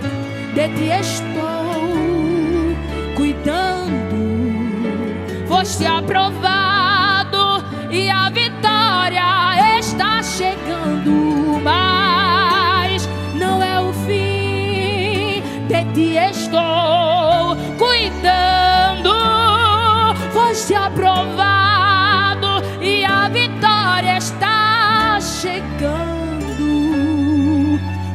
De ti estou cuidando, foste aprovado e a vitória está chegando, mas não é o fim. De ti estou cuidando, foste aprovado e a vitória está chegando.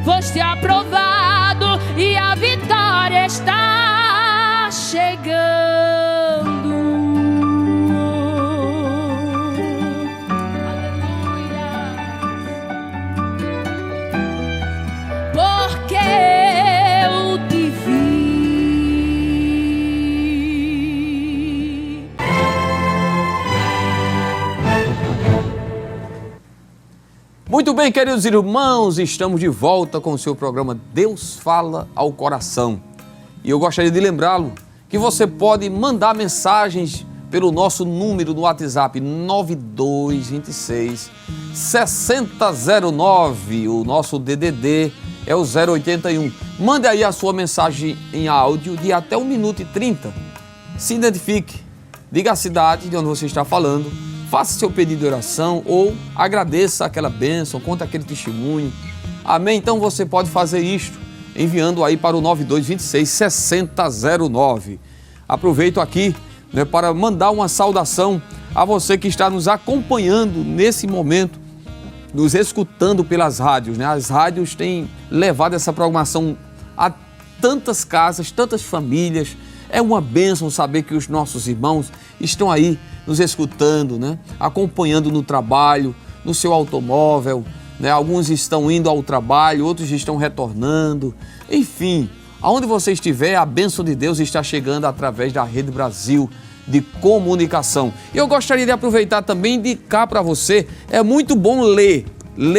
Foste aprovado e a vitória está chegando. Porque eu te vi. Muito bem, queridos irmãos, estamos de volta com o seu programa Deus Fala ao Coração. E eu gostaria de lembrá-lo que você pode mandar mensagens pelo nosso número no WhatsApp 9226 6009, o nosso DDD é o 081. Mande aí a sua mensagem em áudio de até 1 minuto e 30. Se identifique, diga a cidade de onde você está falando, faça seu pedido de oração ou agradeça aquela bênção, conta aquele testemunho. Amém? Então você pode fazer isto enviando aí para o 9226 6009. Aproveito aqui, né, para mandar uma saudação a você que está nos acompanhando nesse momento, nos escutando pelas rádios, né? As rádios têm levado essa programação a tantas casas, tantas famílias. É uma bênção saber que os nossos irmãos estão aí nos escutando, né? Acompanhando no trabalho, no seu automóvel, né? Alguns estão indo ao trabalho, outros estão retornando. Enfim, aonde você estiver, a bênção de Deus está chegando através da Rede Brasil de Comunicação. E eu gostaria de aproveitar também e indicar para você, é muito bom ler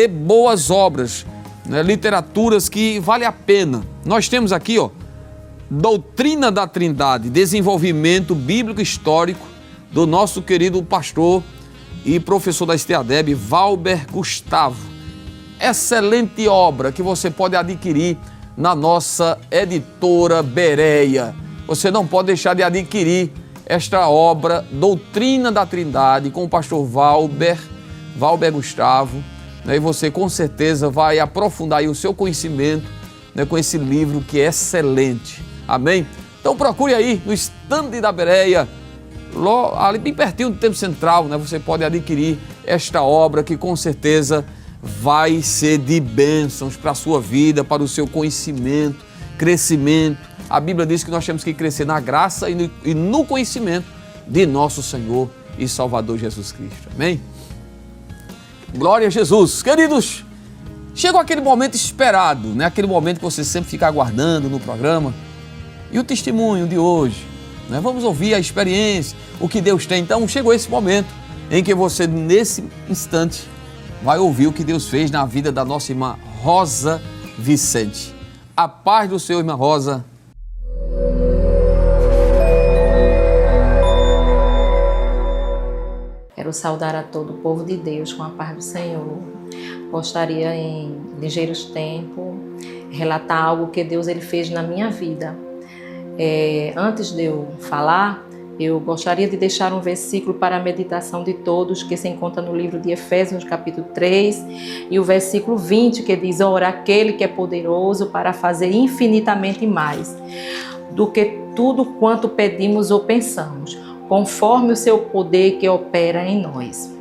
boas obras, né? Literaturas que vale a pena. Nós temos aqui, Doutrina da Trindade, desenvolvimento bíblico histórico do nosso querido pastor e professor da STADEB, Valber Gustavo. Excelente obra que você pode adquirir na nossa editora Bereia. Você não pode deixar de adquirir esta obra, Doutrina da Trindade, com o pastor Valber Gustavo, né? E você com certeza vai aprofundar aí o seu conhecimento, né, com esse livro que é excelente. Amém? Então procure aí no estande da Bereia, ali bem pertinho do Templo Central, né? Você pode adquirir esta obra que com certeza vai ser de bênçãos para a sua vida, para o seu conhecimento, crescimento. A Bíblia diz que nós temos que crescer na graça e no conhecimento de nosso Senhor e Salvador Jesus Cristo. Amém? Glória a Jesus. Queridos, chegou aquele momento esperado, né? Aquele momento que você sempre fica aguardando no programa. E o testemunho de hoje, né? Vamos ouvir a experiência, o que Deus tem. Então chegou esse momento em que você, nesse instante, vai ouvir o que Deus fez na vida da nossa irmã Rosa Vicente. A paz do Senhor, irmã Rosa. Quero saudar a todo o povo de Deus com a paz do Senhor. Gostaria, em ligeiros tempos, relatar algo que Deus ele fez na minha vida. Antes de eu falar, eu gostaria de deixar um versículo para a meditação de todos, que se encontra no livro de Efésios, capítulo 3, e o versículo 20, que diz: ora, aquele que é poderoso para fazer infinitamente mais do que tudo quanto pedimos ou pensamos, conforme o seu poder que opera em nós.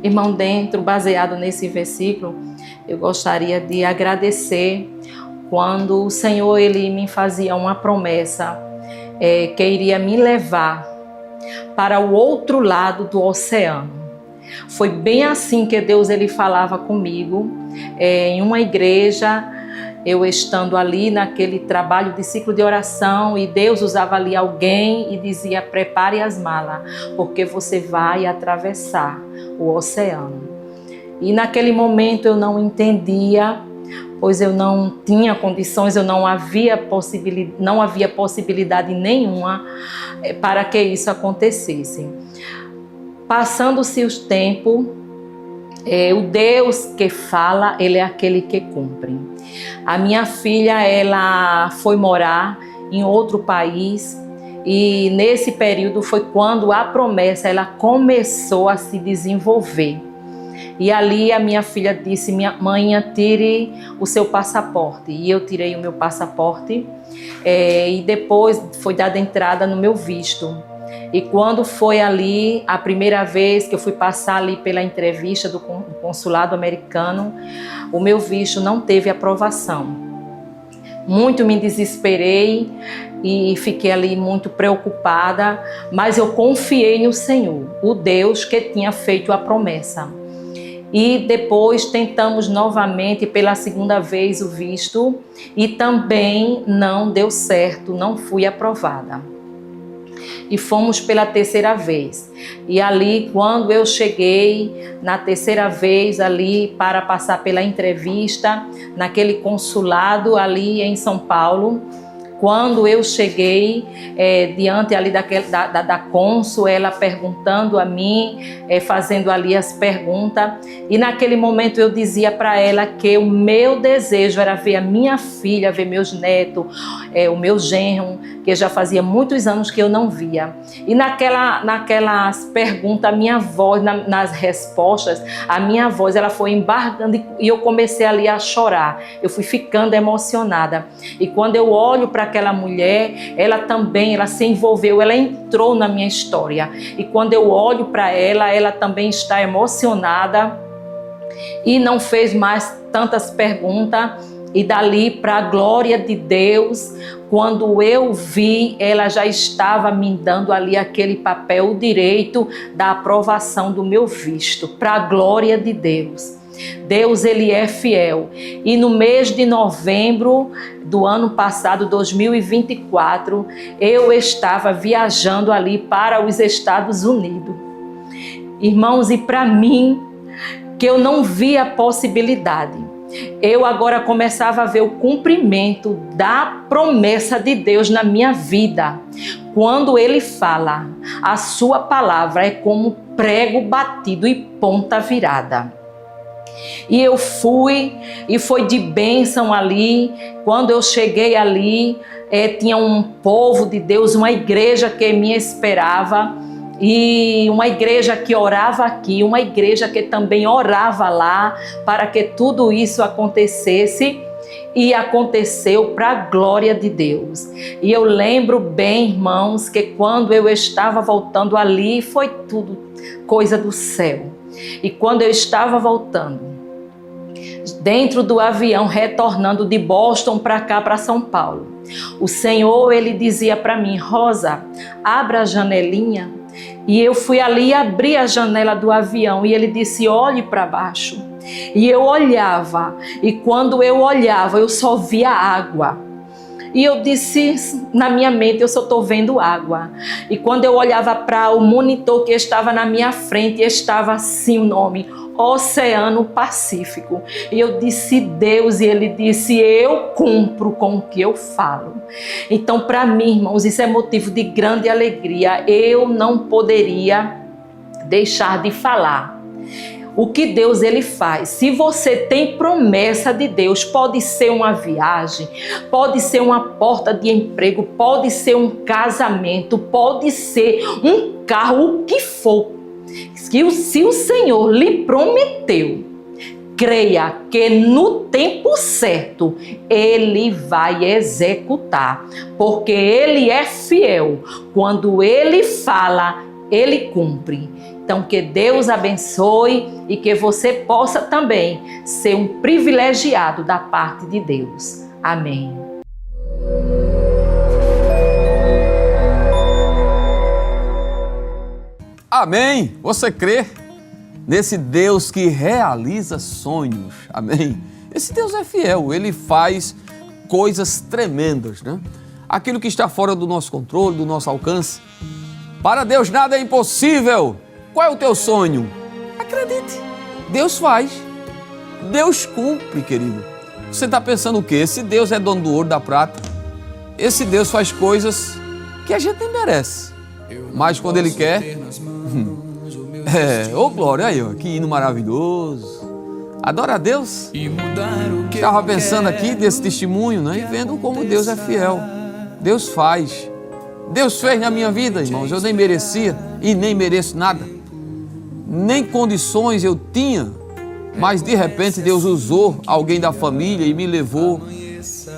Irmão, baseado nesse versículo, eu gostaria de agradecer quando o Senhor ele me fazia uma promessa que iria me levar para o outro lado do oceano. Foi bem assim que Deus ele falava comigo, em uma igreja, eu estando ali naquele trabalho de ciclo de oração, e Deus usava ali alguém e dizia: prepare as malas, porque você vai atravessar o oceano. E naquele momento eu não entendia, pois eu não tinha condições, não havia possibilidade nenhuma para que isso acontecesse. Passando-se os tempos, O Deus que fala, Ele é aquele que cumpre. A minha filha, ela foi morar em outro país e nesse período foi quando a promessa ela começou a se desenvolver. E ali a minha filha disse: minha mãe, tire o seu passaporte. E eu tirei o meu passaporte e depois foi dada entrada no meu visto. E quando foi ali a primeira vez que eu fui passar ali pela entrevista do consulado americano, o meu visto não teve aprovação. Muito me desesperei e fiquei ali muito preocupada, mas eu confiei no Senhor, o Deus que tinha feito a promessa. E depois tentamos novamente pela segunda vez o visto e também não deu certo, não fui aprovada. E fomos pela terceira vez. E ali, quando eu cheguei na terceira vez ali para passar pela entrevista, naquele consulado ali em São Paulo, quando eu cheguei diante ali da cônsul, ela perguntando a mim, fazendo ali as perguntas, e naquele momento eu dizia para ela que o meu desejo era ver a minha filha, ver meus netos, o meu genro, que já fazia muitos anos que eu não via. E naquelas perguntas, a minha voz, nas respostas, a minha voz ela foi embargando e eu comecei ali a chorar. Eu fui ficando emocionada. E quando eu olho para aquela mulher, ela se envolveu, ela entrou na minha história. E quando eu olho para ela também está emocionada e não fez mais tantas perguntas. E dali, para a glória de Deus, quando eu vi, ela já estava me dando ali aquele papel, o direito da aprovação do meu visto, para a glória de Deus. Deus, Ele é fiel. E no mês de novembro do ano passado, 2024, eu estava viajando ali para os Estados Unidos. Irmãos, e para mim, que eu não via a possibilidade, eu agora começava a ver o cumprimento da promessa de Deus na minha vida. Quando Ele fala, a sua palavra é como prego batido e ponta virada. E eu fui, e foi de bênção ali. Quando eu cheguei ali, tinha um povo de Deus, uma igreja que me esperava, e uma igreja que orava aqui, uma igreja que também orava lá, para que tudo isso acontecesse. E aconteceu para a glória de Deus. E eu lembro bem, irmãos, que quando eu estava voltando ali, foi tudo coisa do céu. E quando eu estava voltando, dentro do avião, retornando de Boston para cá, para São Paulo, o Senhor, Ele dizia para mim: Rosa, abra a janelinha. E eu fui ali e abri a janela do avião e Ele disse: olhe para baixo. E eu olhava, e quando eu olhava, eu só via água. E eu disse na minha mente: eu só estou vendo água. E quando eu olhava para o monitor que estava na minha frente, estava assim o nome: Oceano Pacífico. E eu disse: Deus, e Ele disse: eu cumpro com o que eu falo. Então, para mim, irmãos, isso é motivo de grande alegria. Eu não poderia deixar de falar o que Deus Ele faz. Se você tem promessa de Deus, pode ser uma viagem, pode ser uma porta de emprego, pode ser um casamento, pode ser um carro, o que for. Se o Senhor lhe prometeu, creia que no tempo certo Ele vai executar, porque Ele é fiel. Quando Ele fala, Ele cumpre. Então, que Deus abençoe e que você possa também ser um privilegiado da parte de Deus. Amém. Amém. Você crê nesse Deus que realiza sonhos? Amém. Esse Deus é fiel, Ele faz coisas tremendas, né? Aquilo que está fora do nosso controle, do nosso alcance. Para Deus nada é impossível. Qual é o teu sonho? Acredite, Deus faz, Deus cumpre, querido. Você está pensando o quê? Esse Deus é dono do ouro, da prata. Esse Deus faz coisas que a gente nem merece. Mas quando Ele quer, Ô glória, aí, ó, que hino maravilhoso. Adora a Deus. Estava pensando aqui desse testemunho, né? E vendo como Deus é fiel. Deus faz. Deus fez na minha vida, irmãos. Eu nem merecia e nem mereço nada. Nem condições eu tinha. Mas de repente Deus usou alguém da família e me levou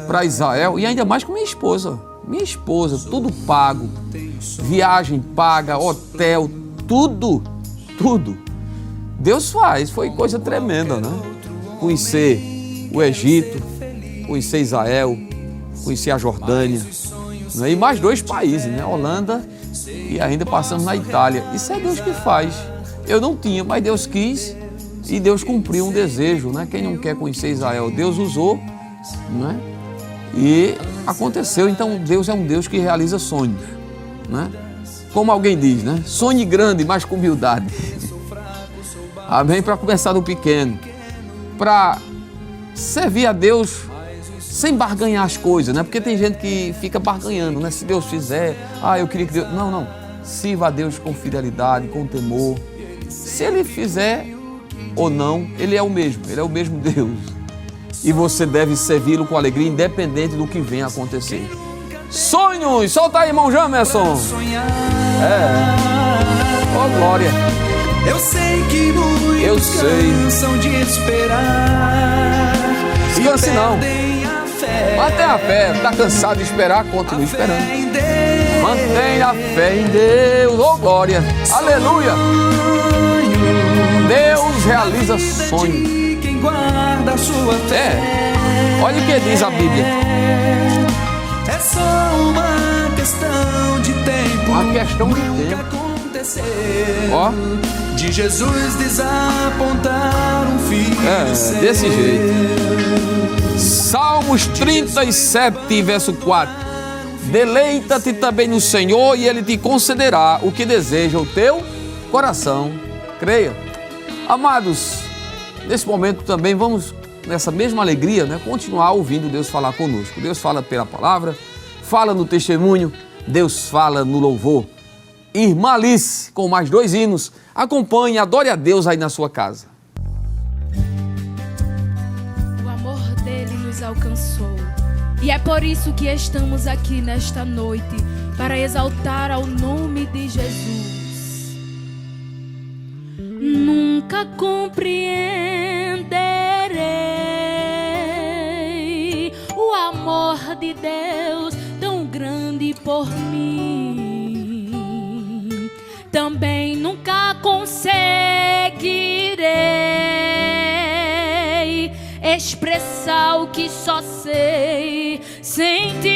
para Israel. E ainda mais com minha esposa. Minha esposa, tudo pago. Viagem paga, hotel, tudo. Deus faz, foi coisa tremenda, né? Conhecer o Egito, conhecer Israel, conhecer a Jordânia, né? E mais 2 países, né? Holanda e ainda passamos na Itália. Isso é Deus que faz. Eu não tinha, mas Deus quis e Deus cumpriu um desejo, né? Quem não quer conhecer Israel, Deus usou, né? E aconteceu. Então Deus é um Deus que realiza sonhos, né? Como alguém diz, né? Sonhe grande, mas com humildade. Amém? Para começar do pequeno. Para servir a Deus sem barganhar as coisas, né? Porque tem gente que fica barganhando, né? Se Deus fizer, eu queria que Deus... Não. Sirva a Deus com fidelidade, com temor. Se Ele fizer ou não, Ele é o mesmo. Ele é o mesmo Deus. E você deve servi-lo com alegria, independente do que venha a acontecer. Sonhos! Solta aí, irmão Jamerson! Ó glória! Eu sei que muitos cansam de esperar. Descanse não. Mantenha a fé. Está cansado de esperar? Continue esperando. Mantenha a fé em Deus. Oh glória. Aleluia. Deus realiza sonhos. Quem guarda a sua fé. Olha o que diz a Bíblia. É só uma questão de tempo. Uma questão de tempo. Ó, de Jesus desapontar um filho. Desse jeito. Salmos 37, verso 4. Deleita-te também no Senhor e Ele te concederá o que deseja o teu coração. Creia. Amados, nesse momento também vamos, nessa mesma alegria, né, continuar ouvindo Deus falar conosco. Deus fala pela palavra, fala no testemunho, Deus fala no louvor. Irmã Alice, com mais 2 hinos, acompanhe, adore a Deus aí na sua casa. O amor dele nos alcançou e é por isso que estamos aqui nesta noite, para exaltar ao nome de Jesus. Nunca compreenderei o amor de Deus tão grande por mim. Também nunca conseguirei expressar o que só sei sentir.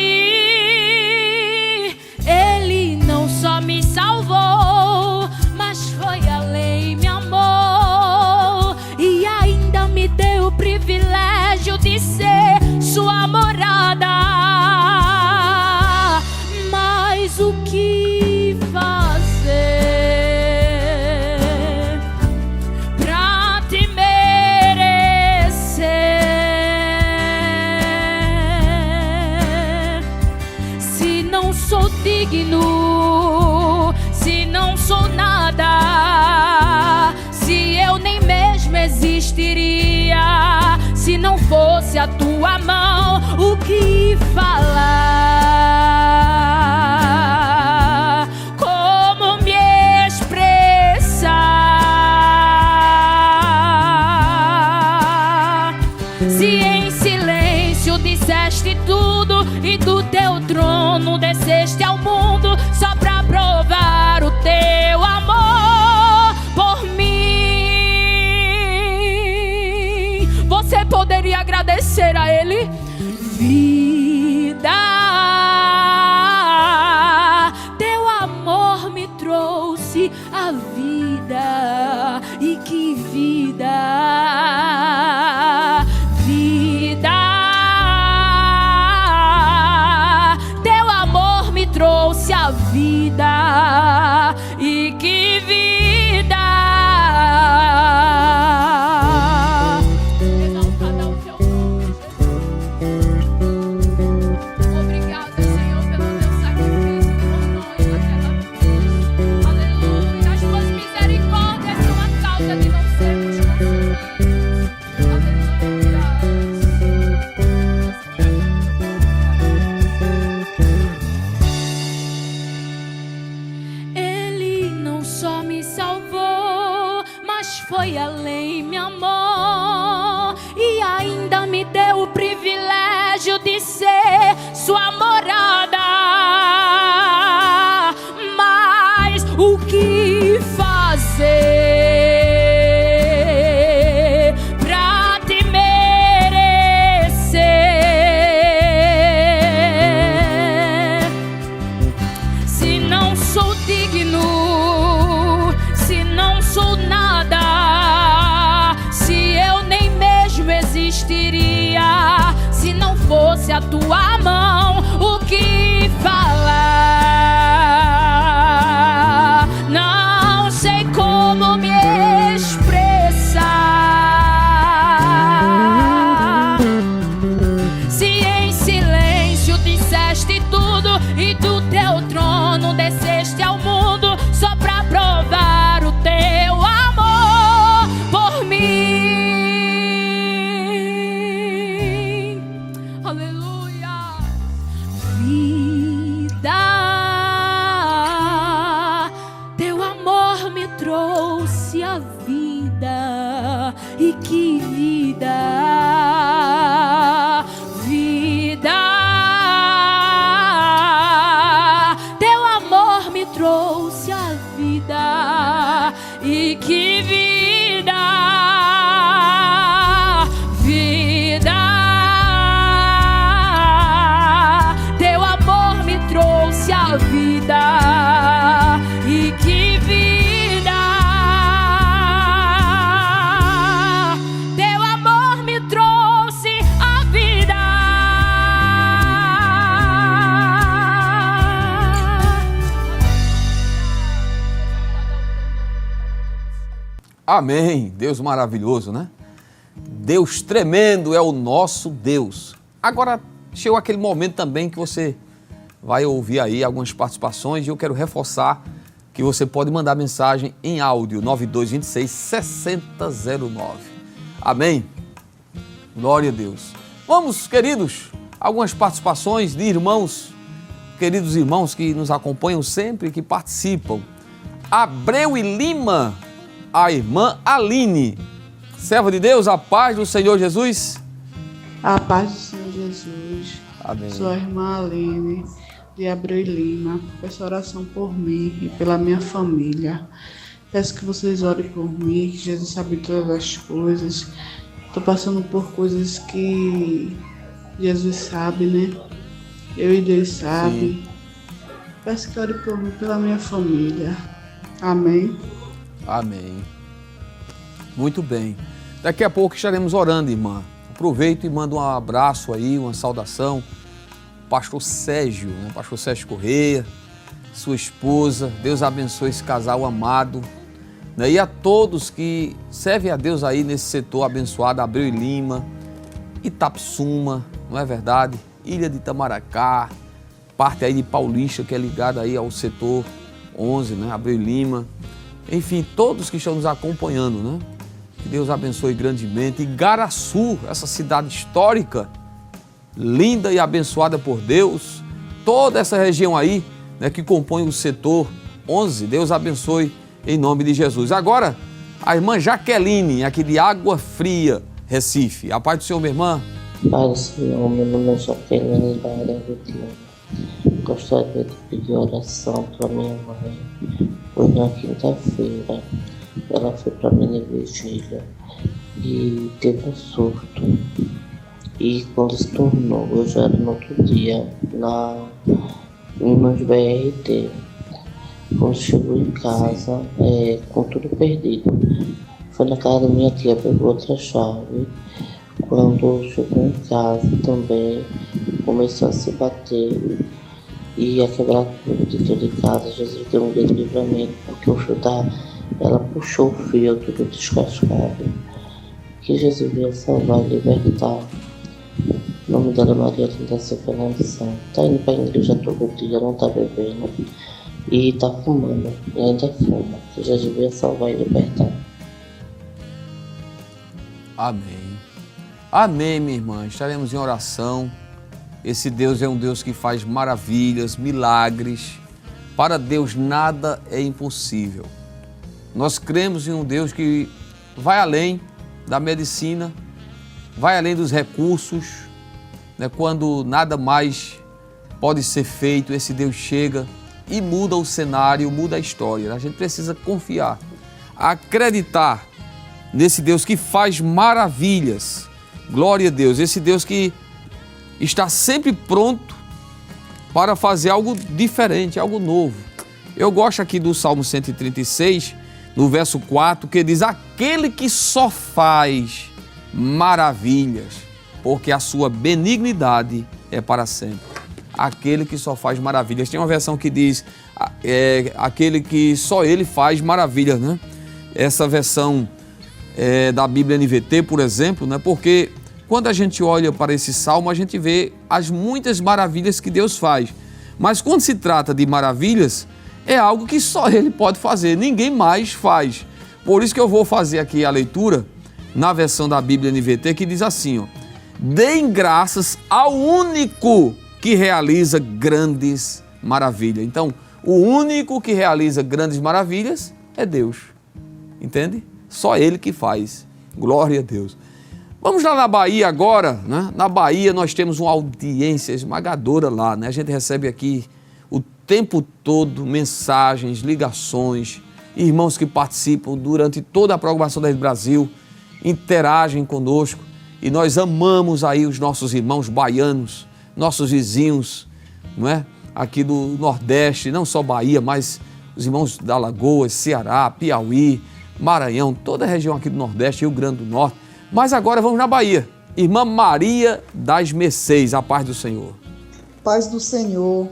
Ele não só me salvou, mas foi além, me amou e ainda me deu o privilégio de ser sua morada. Mas o que fazer pra te merecer? Se não sou digno, se não sou nada, se eu nem mesmo existiria, se não fosse a tua mão, o que falar? Como me expressar? Se em silêncio disseste tudo e do teu trono desceste ao mundo só pra provar o teu amor por mim, você poderia agradecer a Ele? Vida, teu amor me trouxe a vida, e que vida, vida, teu amor me trouxe a vida. sua morada. Mas o que fazer pra te merecer? Se não sou digno, se não sou nada, se eu nem mesmo existiria, se não fosse a tua mão, o que falar? Não sei como me expressar. Se em silêncio disseste tudo e do teu trono desceste ao mundo só pra provar o teu amor por mim. Aleluia. Vida, teu amor me trouxe a vida. E que vida, vida, teu amor me trouxe a vida. E que vida, vida, teu amor me trouxe a vida. E que vida, teu amor me trouxe a vida. Amém. Deus maravilhoso, né? Deus tremendo é o nosso Deus. Agora, chegou aquele momento também que você vai ouvir aí algumas participações e eu quero reforçar que você pode mandar mensagem em áudio 9226-6009. Amém? Glória a Deus. Vamos, queridos, algumas participações de irmãos, queridos irmãos que nos acompanham sempre, que participam. Abreu e Lima, a irmã Aline. Serva de Deus, a paz do Senhor Jesus. A paz do Senhor Jesus. Amém. Sou a irmã Aline, de Abreu e Lima. Peço oração por mim e pela minha família. Peço que vocês orem por mim, que Jesus sabe todas as coisas. Estou passando por coisas que Jesus sabe, né? Eu e Deus sabe. Peço que ore por mim e pela minha família. Amém. Amém. Muito bem. Daqui a pouco estaremos orando, irmã. Aproveito e mando um abraço aí, uma saudação. Pastor Sérgio, né? Pastor Sérgio Correia, sua esposa. Deus abençoe esse casal amado. Né? E a todos que servem a Deus aí nesse setor abençoado, Abreu e Lima, Itapsuma, não é verdade? Ilha de Itamaracá, parte aí de Paulista, que é ligada aí ao setor 11, né? Abreu e Lima. Enfim, todos que estão nos acompanhando, né? Que Deus abençoe grandemente. E Garaçu, essa cidade histórica, linda e abençoada por Deus. Toda essa região aí, né, que compõe o setor 11, Deus abençoe em nome de Jesus. Agora, a irmã Jaqueline, aqui de Água Fria, Recife. A paz do Senhor, minha irmã. Pai do Senhor, meu nome é Jaqueline da área do Lima. Gostaria de pedir oração para minha mãe. Foi na quinta-feira, ela foi para a minha vigília e teve um surto. E quando se tornou, eu já era no outro dia, nos BRT. Quando chegou em casa, com tudo perdido. Foi na casa da minha tia, pegou outra chave. Quando chegou em casa também, começou a se bater e a quebrar tudo dentro de casa. Jesus deu um grande livramento, porque o fio ela puxou o fio, tudo descascado. Que Jesus veio salvar e libertar. O nome dela é Maria Linda Fernanda Santos. Tá indo pra igreja todo dia, não tá bebendo e tá fumando, e ainda fuma. Que Jesus veio salvar e libertar. Amém. Amém, minha irmã. Estaremos em oração. Esse Deus é um Deus que faz maravilhas, milagres. Para Deus nada é impossível. Nós cremos em um Deus que vai além da medicina, vai além dos recursos, né? Quando nada mais pode ser feito, esse Deus chega e muda o cenário, muda a história. A gente precisa confiar, acreditar nesse Deus que faz maravilhas. Glória a Deus, esse Deus que está sempre pronto para fazer algo diferente, algo novo. Eu gosto aqui do Salmo 136, no verso 4, que diz: aquele que só faz maravilhas, porque a sua benignidade é para sempre. Aquele que só faz maravilhas. Tem uma versão que diz aquele que só ele faz maravilhas, né? Essa versão da Bíblia NVT, por exemplo, né? Porque quando a gente olha para esse salmo, a gente vê as muitas maravilhas que Deus faz. Mas quando se trata de maravilhas, é algo que só ele pode fazer, ninguém mais faz. Por isso que eu vou fazer aqui a leitura na versão da Bíblia NVT, que diz assim, ó: deem graças ao único que realiza grandes maravilhas. Então, o único que realiza grandes maravilhas é Deus. Entende? Só Ele que faz. Glória a Deus. Vamos lá na Bahia agora, né? Na Bahia nós temos uma audiência esmagadora lá, né? A gente recebe aqui o tempo todo mensagens, ligações, irmãos que participam durante toda a programação da Rede Brasil, interagem conosco, e nós amamos aí os nossos irmãos baianos, nossos vizinhos, não é? Aqui do Nordeste, não só Bahia, mas os irmãos da Alagoas, Ceará, Piauí, Maranhão, toda a região aqui do Nordeste, Rio Grande do Norte. Mas agora vamos na Bahia. Irmã Maria das Mercês, a paz do Senhor. Paz do Senhor,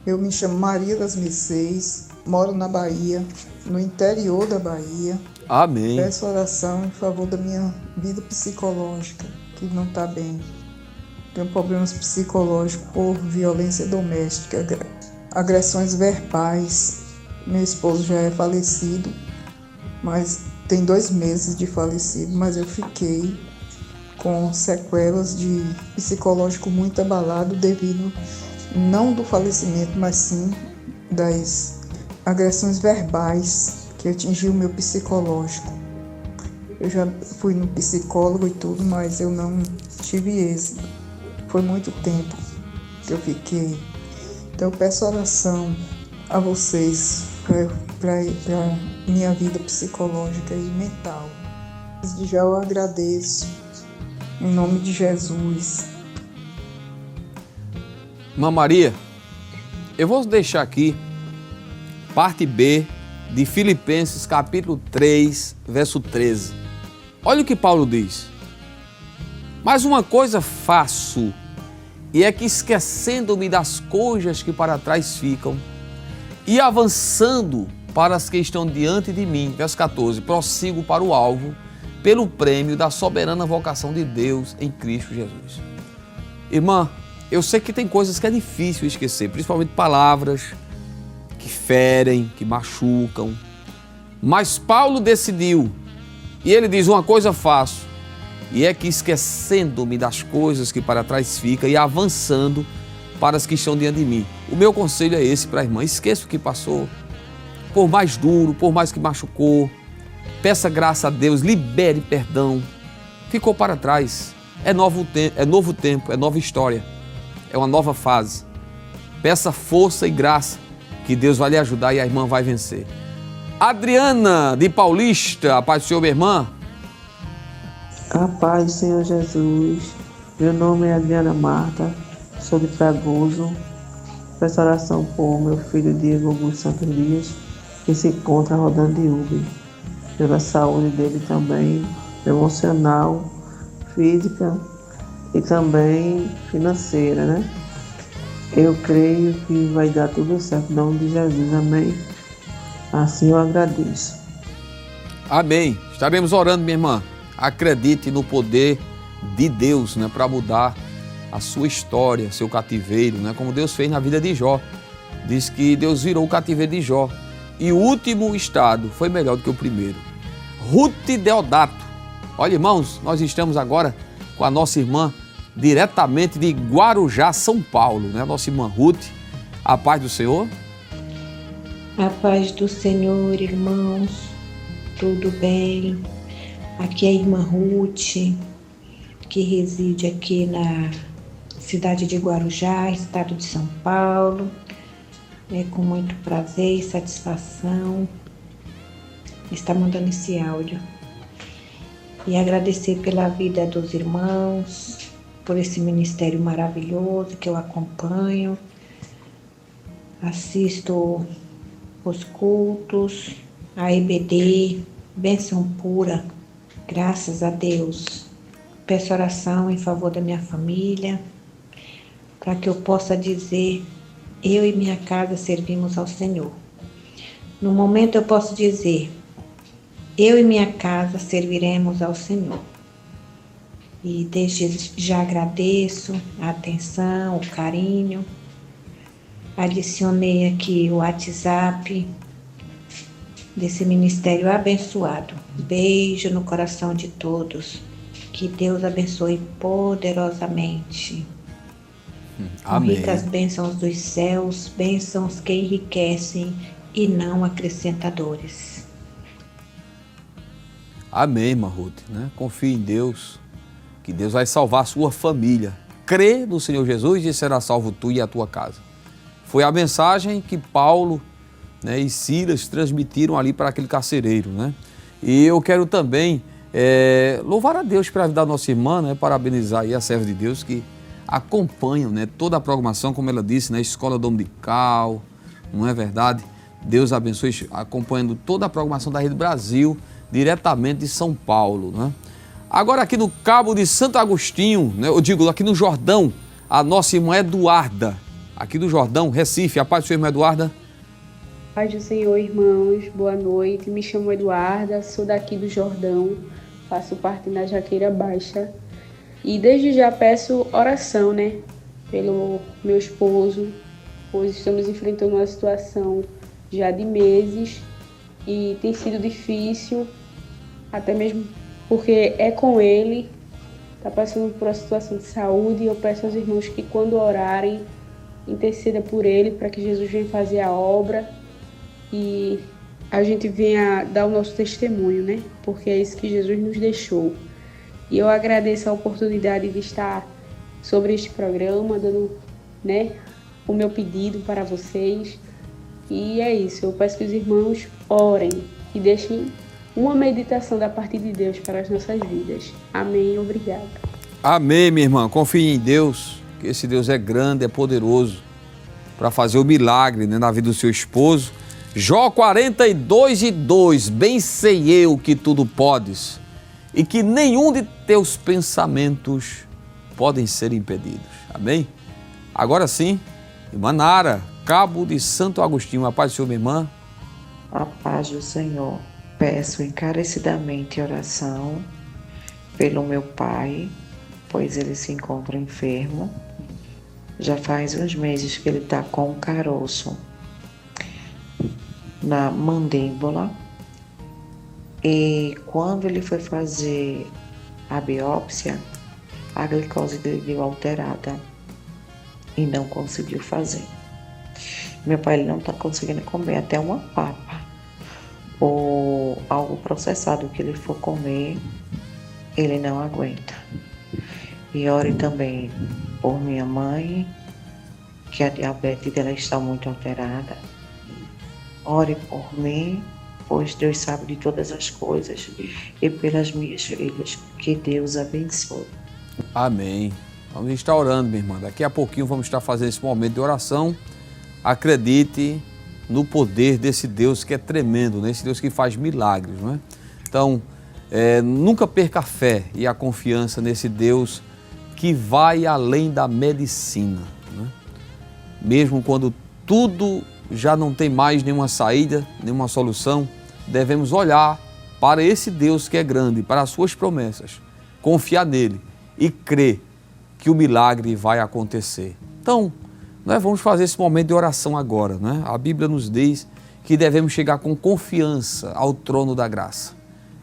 eu me chamo Maria das Mercês, moro na Bahia, no interior da Bahia. Amém. Peço oração em favor da minha vida psicológica, que não está bem. Tenho problemas psicológicos por violência doméstica, agressões verbais. Meu esposo já é falecido, mas tem 2 meses de falecido, mas eu fiquei com sequelas de psicológico muito abalado devido, não do falecimento, mas sim das agressões verbais que atingiu o meu psicológico. Eu já fui no psicólogo e tudo, mas eu não tive êxito. Foi muito tempo que eu fiquei. Então eu peço oração a vocês para minha vida psicológica e mental. Desde já eu agradeço, em nome de Jesus. Irmã Maria, eu vou deixar aqui parte B de Filipenses capítulo 3, verso 13. Olha o que Paulo diz: mas uma coisa faço, e é que esquecendo-me das coisas que para trás ficam, e avançando para as que estão diante de mim, verso 14, prossigo para o alvo, pelo prêmio da soberana vocação de Deus em Cristo Jesus. Irmã, eu sei que tem coisas que é difícil esquecer, principalmente palavras que ferem, que machucam, mas Paulo decidiu, e ele diz: uma coisa faço, e é que esquecendo-me das coisas que para trás ficam e avançando para as que estão diante de mim. O meu conselho é esse para a irmã: esqueça o que passou, por mais duro, por mais que machucou, peça graça a Deus, libere perdão. Ficou para trás, é novo tempo, é nova história, é uma nova fase. Peça força e graça, que Deus vai lhe ajudar e a irmã vai vencer. Adriana de Paulista, a paz do Senhor, minha irmã. A paz do Senhor Jesus. Meu nome é Adriana Marta, sou de Fragoso. Peço oração por meu filho Diego Augusto Santos Dias, que se encontra rodando de Uber. Pela saúde dele também, emocional, física e também financeira, né? Eu creio que vai dar tudo certo, em nome de Jesus, amém? Assim eu agradeço. Amém. Estaremos orando, minha irmã. Acredite no poder de Deus, né, para mudar a sua história, seu cativeiro, né, como Deus fez na vida de Jó. Diz que Deus virou o cativeiro de Jó e o último estado foi melhor do que o primeiro. Ruth Deodato. Olha, irmãos, nós estamos agora com a nossa irmã diretamente de Guarujá, São Paulo, né? Nossa irmã Ruth. A paz do Senhor. A paz do Senhor, irmãos. Tudo bem? Aqui é a irmã Ruth, que reside aqui na cidade de Guarujá, estado de São Paulo. É com muito prazer e satisfação estar mandando esse áudio. E agradecer pela vida dos irmãos, por esse ministério maravilhoso que eu acompanho. Assisto os cultos, a EBD, bênção pura, graças a Deus. Peço oração em favor da minha família, para que eu possa dizer, eu e minha casa servimos ao Senhor. No momento eu posso dizer, eu e minha casa serviremos ao Senhor. E desde já agradeço a atenção, o carinho. Adicionei aqui o WhatsApp desse ministério abençoado. Beijo no coração de todos. Que Deus abençoe poderosamente. Amém. Ricas bênçãos dos céus, bênçãos que enriquecem e não acrescentadores. Amém, irmã Ruth, né? Confie em Deus, que Deus vai salvar a sua família. Crê no Senhor Jesus e será salvo tu e a tua casa. Foi a mensagem que Paulo, né, e Silas transmitiram ali para aquele carcereiro, né? E eu quero também louvar a Deus pela vida da nossa irmã, né? Parabenizar aí a serva de Deus que acompanham, né, toda a programação, como ela disse, na escola dominical, não é verdade? Deus abençoe, acompanhando toda a programação da Rede Brasil, diretamente de São Paulo, né? Agora aqui no Cabo de Santo Agostinho, né, eu digo aqui no Jordão, a nossa irmã Eduarda, aqui do Jordão, Recife. A paz do Senhor, irmã Eduarda. Paz do Senhor, irmãos, boa noite. Me chamo Eduarda, sou daqui do Jordão, faço parte na Jaqueira Baixa. E desde já peço oração, né, pelo meu esposo, pois estamos enfrentando uma situação já de meses e tem sido difícil, até mesmo porque é com ele, está passando por uma situação de saúde, e eu peço aos irmãos que quando orarem, interceda por ele, para que Jesus venha fazer a obra e a gente venha dar o nosso testemunho, né? Porque é isso que Jesus nos deixou. E eu agradeço a oportunidade de estar sobre este programa, dando, né, o meu pedido para vocês. E é isso, eu peço que os irmãos orem e deixem uma meditação da parte de Deus para as nossas vidas. Amém, obrigada. Amém, minha irmã. Confie em Deus, que esse Deus é grande, é poderoso para fazer o milagre, né, na vida do seu esposo. Jó 42:2, bem sei eu que tudo podes e que nenhum de teus pensamentos podem ser impedidos. Amém? Agora sim, irmã Nara, Cabo de Santo Agostinho. A paz do Senhor, minha irmã. A paz do Senhor. Peço encarecidamente oração pelo meu pai, pois ele se encontra enfermo. Já faz uns meses que ele está com um caroço na mandíbula. E quando ele foi fazer a biópsia, a glicose dele deu alterada e não conseguiu fazer. Meu pai, ele não está conseguindo comer até uma papa ou algo processado que ele for comer, ele não aguenta. E ore também por minha mãe, que a diabetes dela está muito alterada. Ore por mim, pois Deus sabe de todas as coisas, e pelas minhas filhas, que Deus abençoe. Amém. Vamos estar orando, minha irmã. Daqui a pouquinho vamos estar fazendo esse momento de oração. Acredite no poder desse Deus que é tremendo, né? Esse Deus que faz milagres, não é? Então, nunca perca a fé e a confiança nesse Deus que vai além da medicina, né? Mesmo quando tudo já não tem mais nenhuma saída, nenhuma solução, devemos olhar para esse Deus que é grande, para as suas promessas, confiar nele e crer que o milagre vai acontecer. Então, nós vamos fazer esse momento de oração agora, né? A Bíblia nos diz que devemos chegar com confiança ao trono da graça.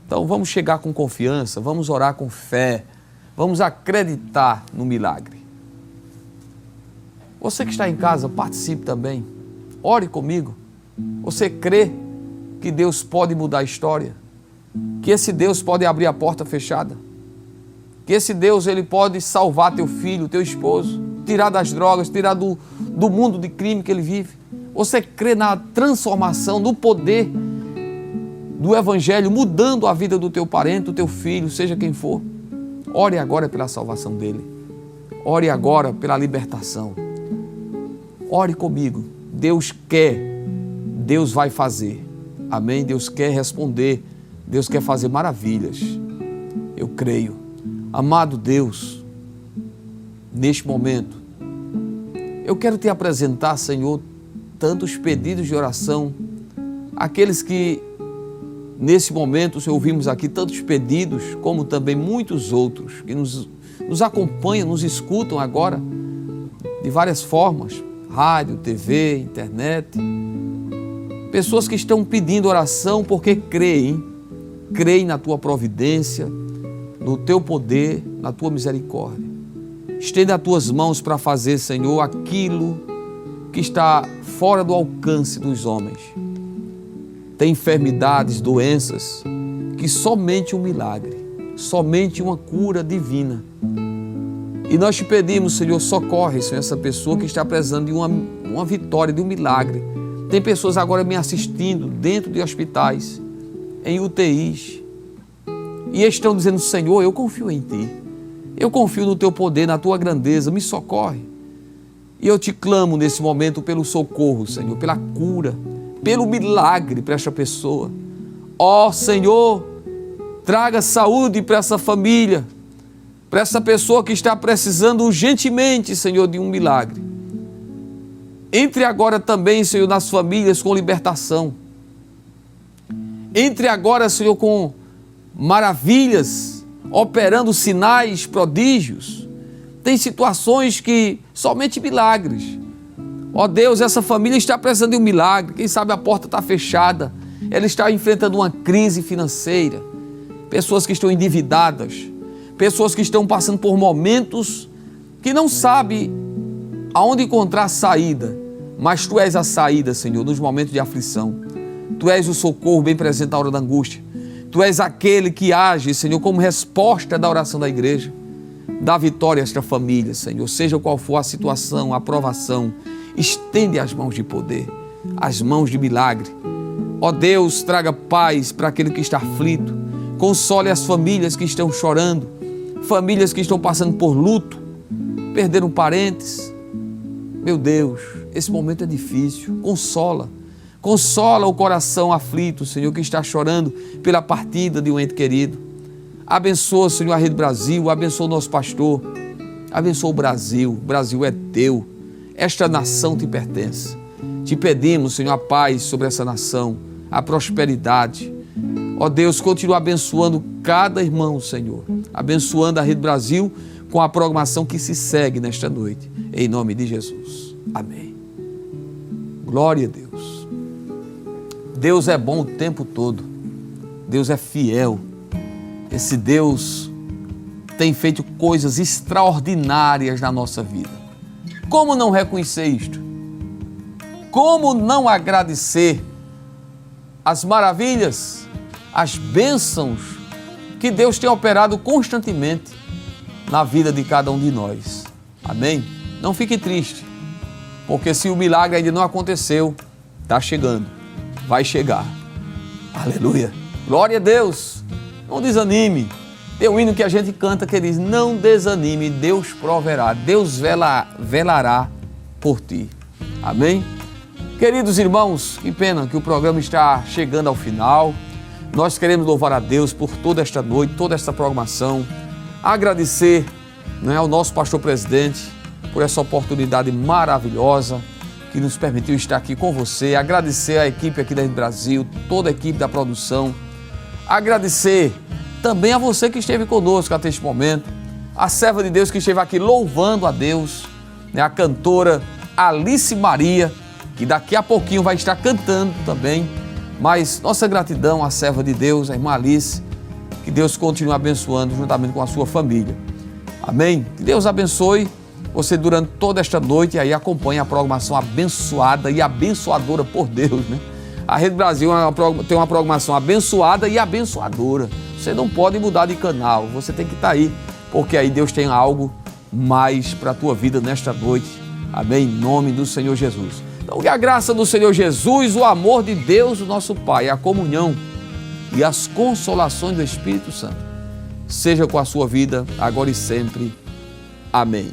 Então vamos chegar com confiança, vamos orar com fé, vamos acreditar no milagre. Você que está em casa, participe também. Ore comigo. Você crê que Deus pode mudar a história? Que esse Deus pode abrir a porta fechada? Que esse Deus, ele pode salvar teu filho, teu esposo? tirar das drogas, tirar do mundo de crime que ele vive. Você crê na transformação, no poder do Evangelho, mudando a vida do teu parente, do teu filho, seja quem for. Ore agora pela salvação dele. Ore agora pela libertação. Ore comigo. Deus quer, Deus vai fazer. Amém? Deus quer responder. Deus quer fazer maravilhas. Eu creio. Amado Deus, neste momento, eu quero te apresentar, Senhor, tantos pedidos de oração, aqueles que nesse momento, Senhor, ouvimos aqui tantos pedidos, como também muitos outros que nos acompanham, nos escutam agora de várias formas, rádio, TV, internet. Pessoas que estão pedindo oração porque creem na tua providência, no teu poder, na tua misericórdia. Estenda as tuas mãos para fazer, Senhor, aquilo que está fora do alcance dos homens. Tem enfermidades, doenças, que somente um milagre, somente uma cura divina. E nós te pedimos, Senhor, socorre, Senhor, essa pessoa que está precisando de uma vitória, de um milagre. Tem pessoas agora me assistindo dentro de hospitais, em UTIs, e estão dizendo, Senhor, eu confio em Ti. Eu confio no Teu poder, na Tua grandeza, me socorre. E eu te clamo nesse momento pelo socorro, Senhor, pela cura, pelo milagre para esta pessoa. Ó Senhor, traga saúde para essa família, para essa pessoa que está precisando urgentemente, Senhor, de um milagre. Entre agora também, Senhor, nas famílias com libertação. Entre agora, Senhor, com maravilhas, operando sinais, prodígios. Tem situações que somente milagres. Ó Deus, essa família está precisando de um milagre. Quem sabe a porta está fechada. Ela está enfrentando uma crise financeira. Pessoas que estão endividadas. Pessoas que estão passando por momentos que não sabem aonde encontrar saída. Mas Tu és a saída, Senhor, nos momentos de aflição. Tu és o socorro bem presente na hora da angústia. Tu és aquele que age, Senhor, como resposta da oração da igreja. Dá vitória a esta família, Senhor, seja qual for a situação, a provação. Estende as mãos de poder, as mãos de milagre. Ó Deus, traga paz para aquele que está aflito. Console as famílias que estão chorando, famílias que estão passando por luto, perderam parentes. Meu Deus, esse momento é difícil. Consola o coração aflito, Senhor, que está chorando pela partida de um ente querido. Abençoa, Senhor, a Rede Brasil, abençoa o nosso pastor, abençoa o Brasil é Teu, esta nação te pertence. Te pedimos, Senhor, a paz sobre essa nação, a prosperidade. Ó Deus, continua abençoando cada irmão, Senhor, abençoando a Rede Brasil com a programação que se segue nesta noite, em nome de Jesus. Amém. Glória a Deus. Deus é bom o tempo todo. Deus é fiel. Esse Deus tem feito coisas extraordinárias na nossa vida. Como não reconhecer isto? Como não agradecer as maravilhas, as bênçãos que Deus tem operado constantemente na vida de cada um de nós? Amém? Não fique triste, porque se o milagre ainda não aconteceu, está chegando. Vai chegar. Aleluia. Glória a Deus. Não desanime. Tem um hino que a gente canta que diz, não desanime, Deus proverá, Deus velará por ti. Amém? Queridos irmãos, que pena que o programa está chegando ao final. Nós queremos louvar a Deus por toda esta noite, toda esta programação. Agradecer, ao nosso pastor presidente por essa oportunidade maravilhosa que nos permitiu estar aqui com você, agradecer a equipe aqui da Rede Brasil, toda a equipe da produção, agradecer também a você que esteve conosco até este momento, a serva de Deus que esteve aqui louvando a Deus, a cantora Alice Maria, que daqui a pouquinho vai estar cantando também, mas nossa gratidão à serva de Deus, a irmã Alice, que Deus continue abençoando juntamente com a sua família. Amém? Que Deus abençoe você durante toda esta noite e aí acompanha a programação abençoada e abençoadora por Deus, né? A Rede Brasil tem uma programação abençoada e abençoadora. Você não pode mudar de canal, você tem que estar aí, porque aí Deus tem algo mais para a tua vida nesta noite. Amém? Em nome do Senhor Jesus. Então, que a graça do Senhor Jesus, o amor de Deus, o nosso Pai, a comunhão e as consolações do Espírito Santo seja com a sua vida, agora e sempre. Amém.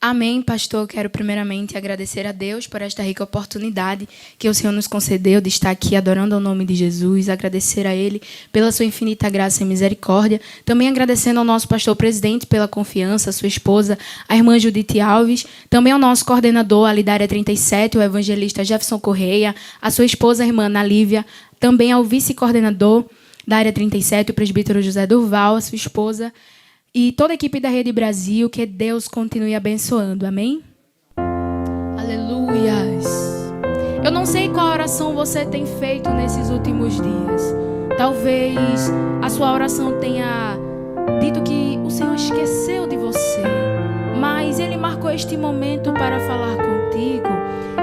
Amém, pastor. Quero primeiramente agradecer a Deus por esta rica oportunidade que o Senhor nos concedeu de estar aqui adorando ao nome de Jesus. Agradecer a Ele pela sua infinita graça e misericórdia. Também agradecendo ao nosso pastor presidente pela confiança, a sua esposa, a irmã Judite Alves. Também ao nosso coordenador ali da área 37, o evangelista Jefferson Correia, a sua esposa, a irmã Ana Lívia. Também ao vice-coordenador da área 37, o presbítero José Durval, a sua esposa, e toda a equipe da Rede Brasil, que Deus continue abençoando. Amém? Aleluias. Eu não sei qual oração você tem feito nesses últimos dias. Talvez a sua oração tenha dito que o Senhor esqueceu de você, mas Ele marcou este momento para falar contigo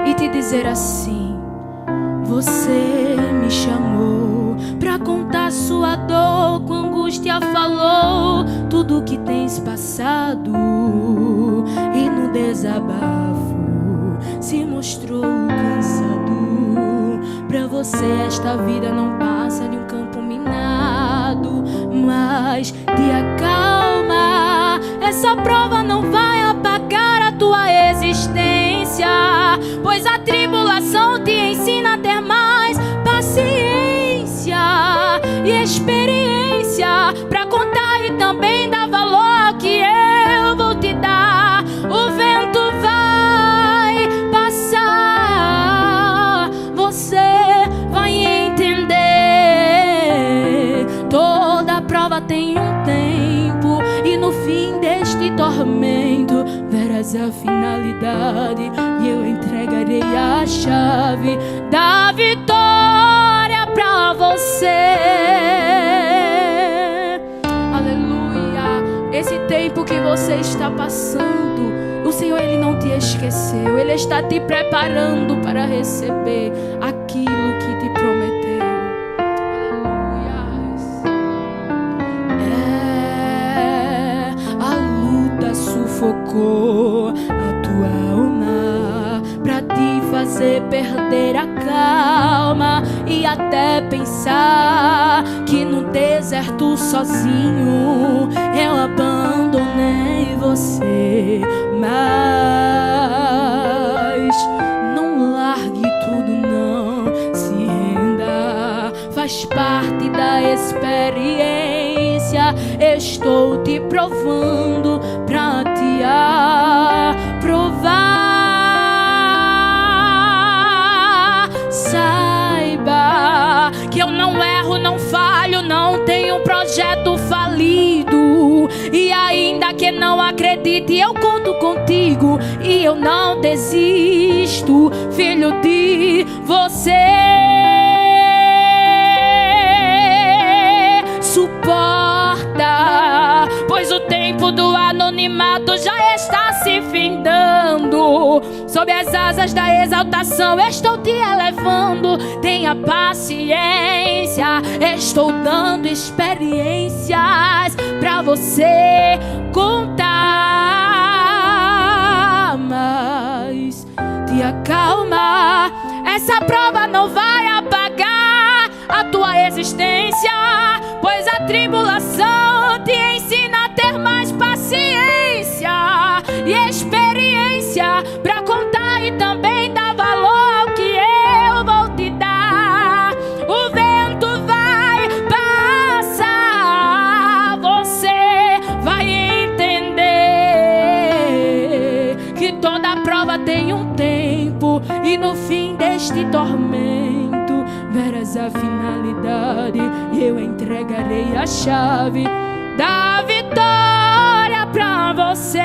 e te dizer assim: você me chamou pra contar sua dor, com angústia falou tudo que tens passado, e no desabafo se mostrou cansado. Pra você esta vida não passa de um campo minado, mas te acalma, essa prova não vai apagar a tua existência, pois a tribulação te ensina a ter mais paciência e experiência pra contar e também dar valor ao que eu vou te dar. O vento vai passar, você vai entender. Toda prova tem um tempo, e no fim deste tormento verás a finalidade, e eu entregarei a chave da vitória pra você. Aleluia. Esse tempo que você está passando, o Senhor, Ele não te esqueceu. Ele está te preparando para receber aquilo que te prometeu. Aleluia. A luta sufocou a tua alma pra te fazer perder a calma e até pensar que no deserto sozinho eu abandonei você. Mas não largue tudo, não se renda, faz parte da experiência. Estou te provando pra te aprovar. Saiba que eu não erro, não falho, não tenho projeto falido. E ainda que não acredite, eu conto contigo e eu não desisto, filho de você. Suporta, pois o tempo do anonimato já está se findando. Sob as asas da exaltação estou te elevando. Tenha paciência, estou dando experiências pra você contar. Mas te acalma, essa prova não vai apagar a tua existência, pois a tribulação te ensina a ter mais paciência e experiência pra contar e também dar valor ao que eu vou te dar. O vento vai passar, você vai entender que toda prova tem um tempo, e no fim deste tormento verás a finalidade, e eu entregarei a chave da vitória pra você.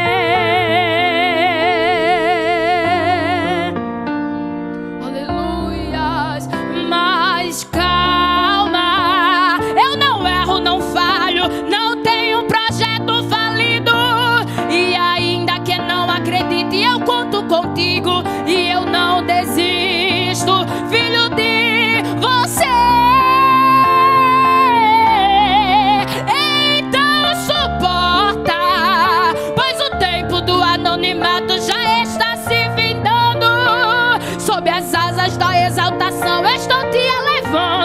Aleluias. Mas calma, eu não erro, não falho, não tenho projeto falido. E ainda que não acredite, eu conto contigo e eu não desisto, filho de você. Então suporta, pois o tempo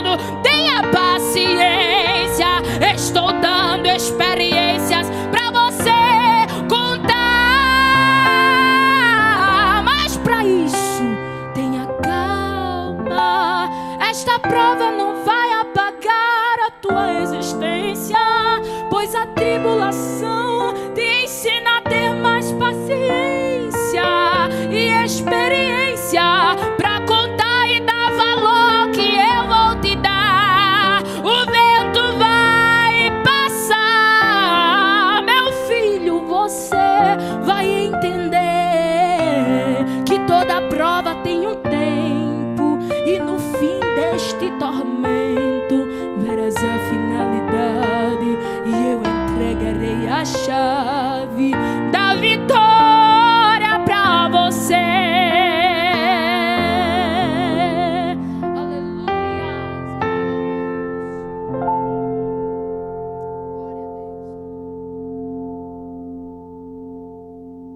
falando. Tenha paciência, estou dando experiências pra você contar. Mas pra isso, tenha calma. Esta prova não vai apagar a tua existência, pois a tribulação te ensina a ter mais paciência e experiência pra contar e dar valor que eu vou te dar. O vento vai passar, meu filho, você vai entender que toda prova tem um tempo, e no fim deste tormento verás a finalidade, e eu entregarei a chave.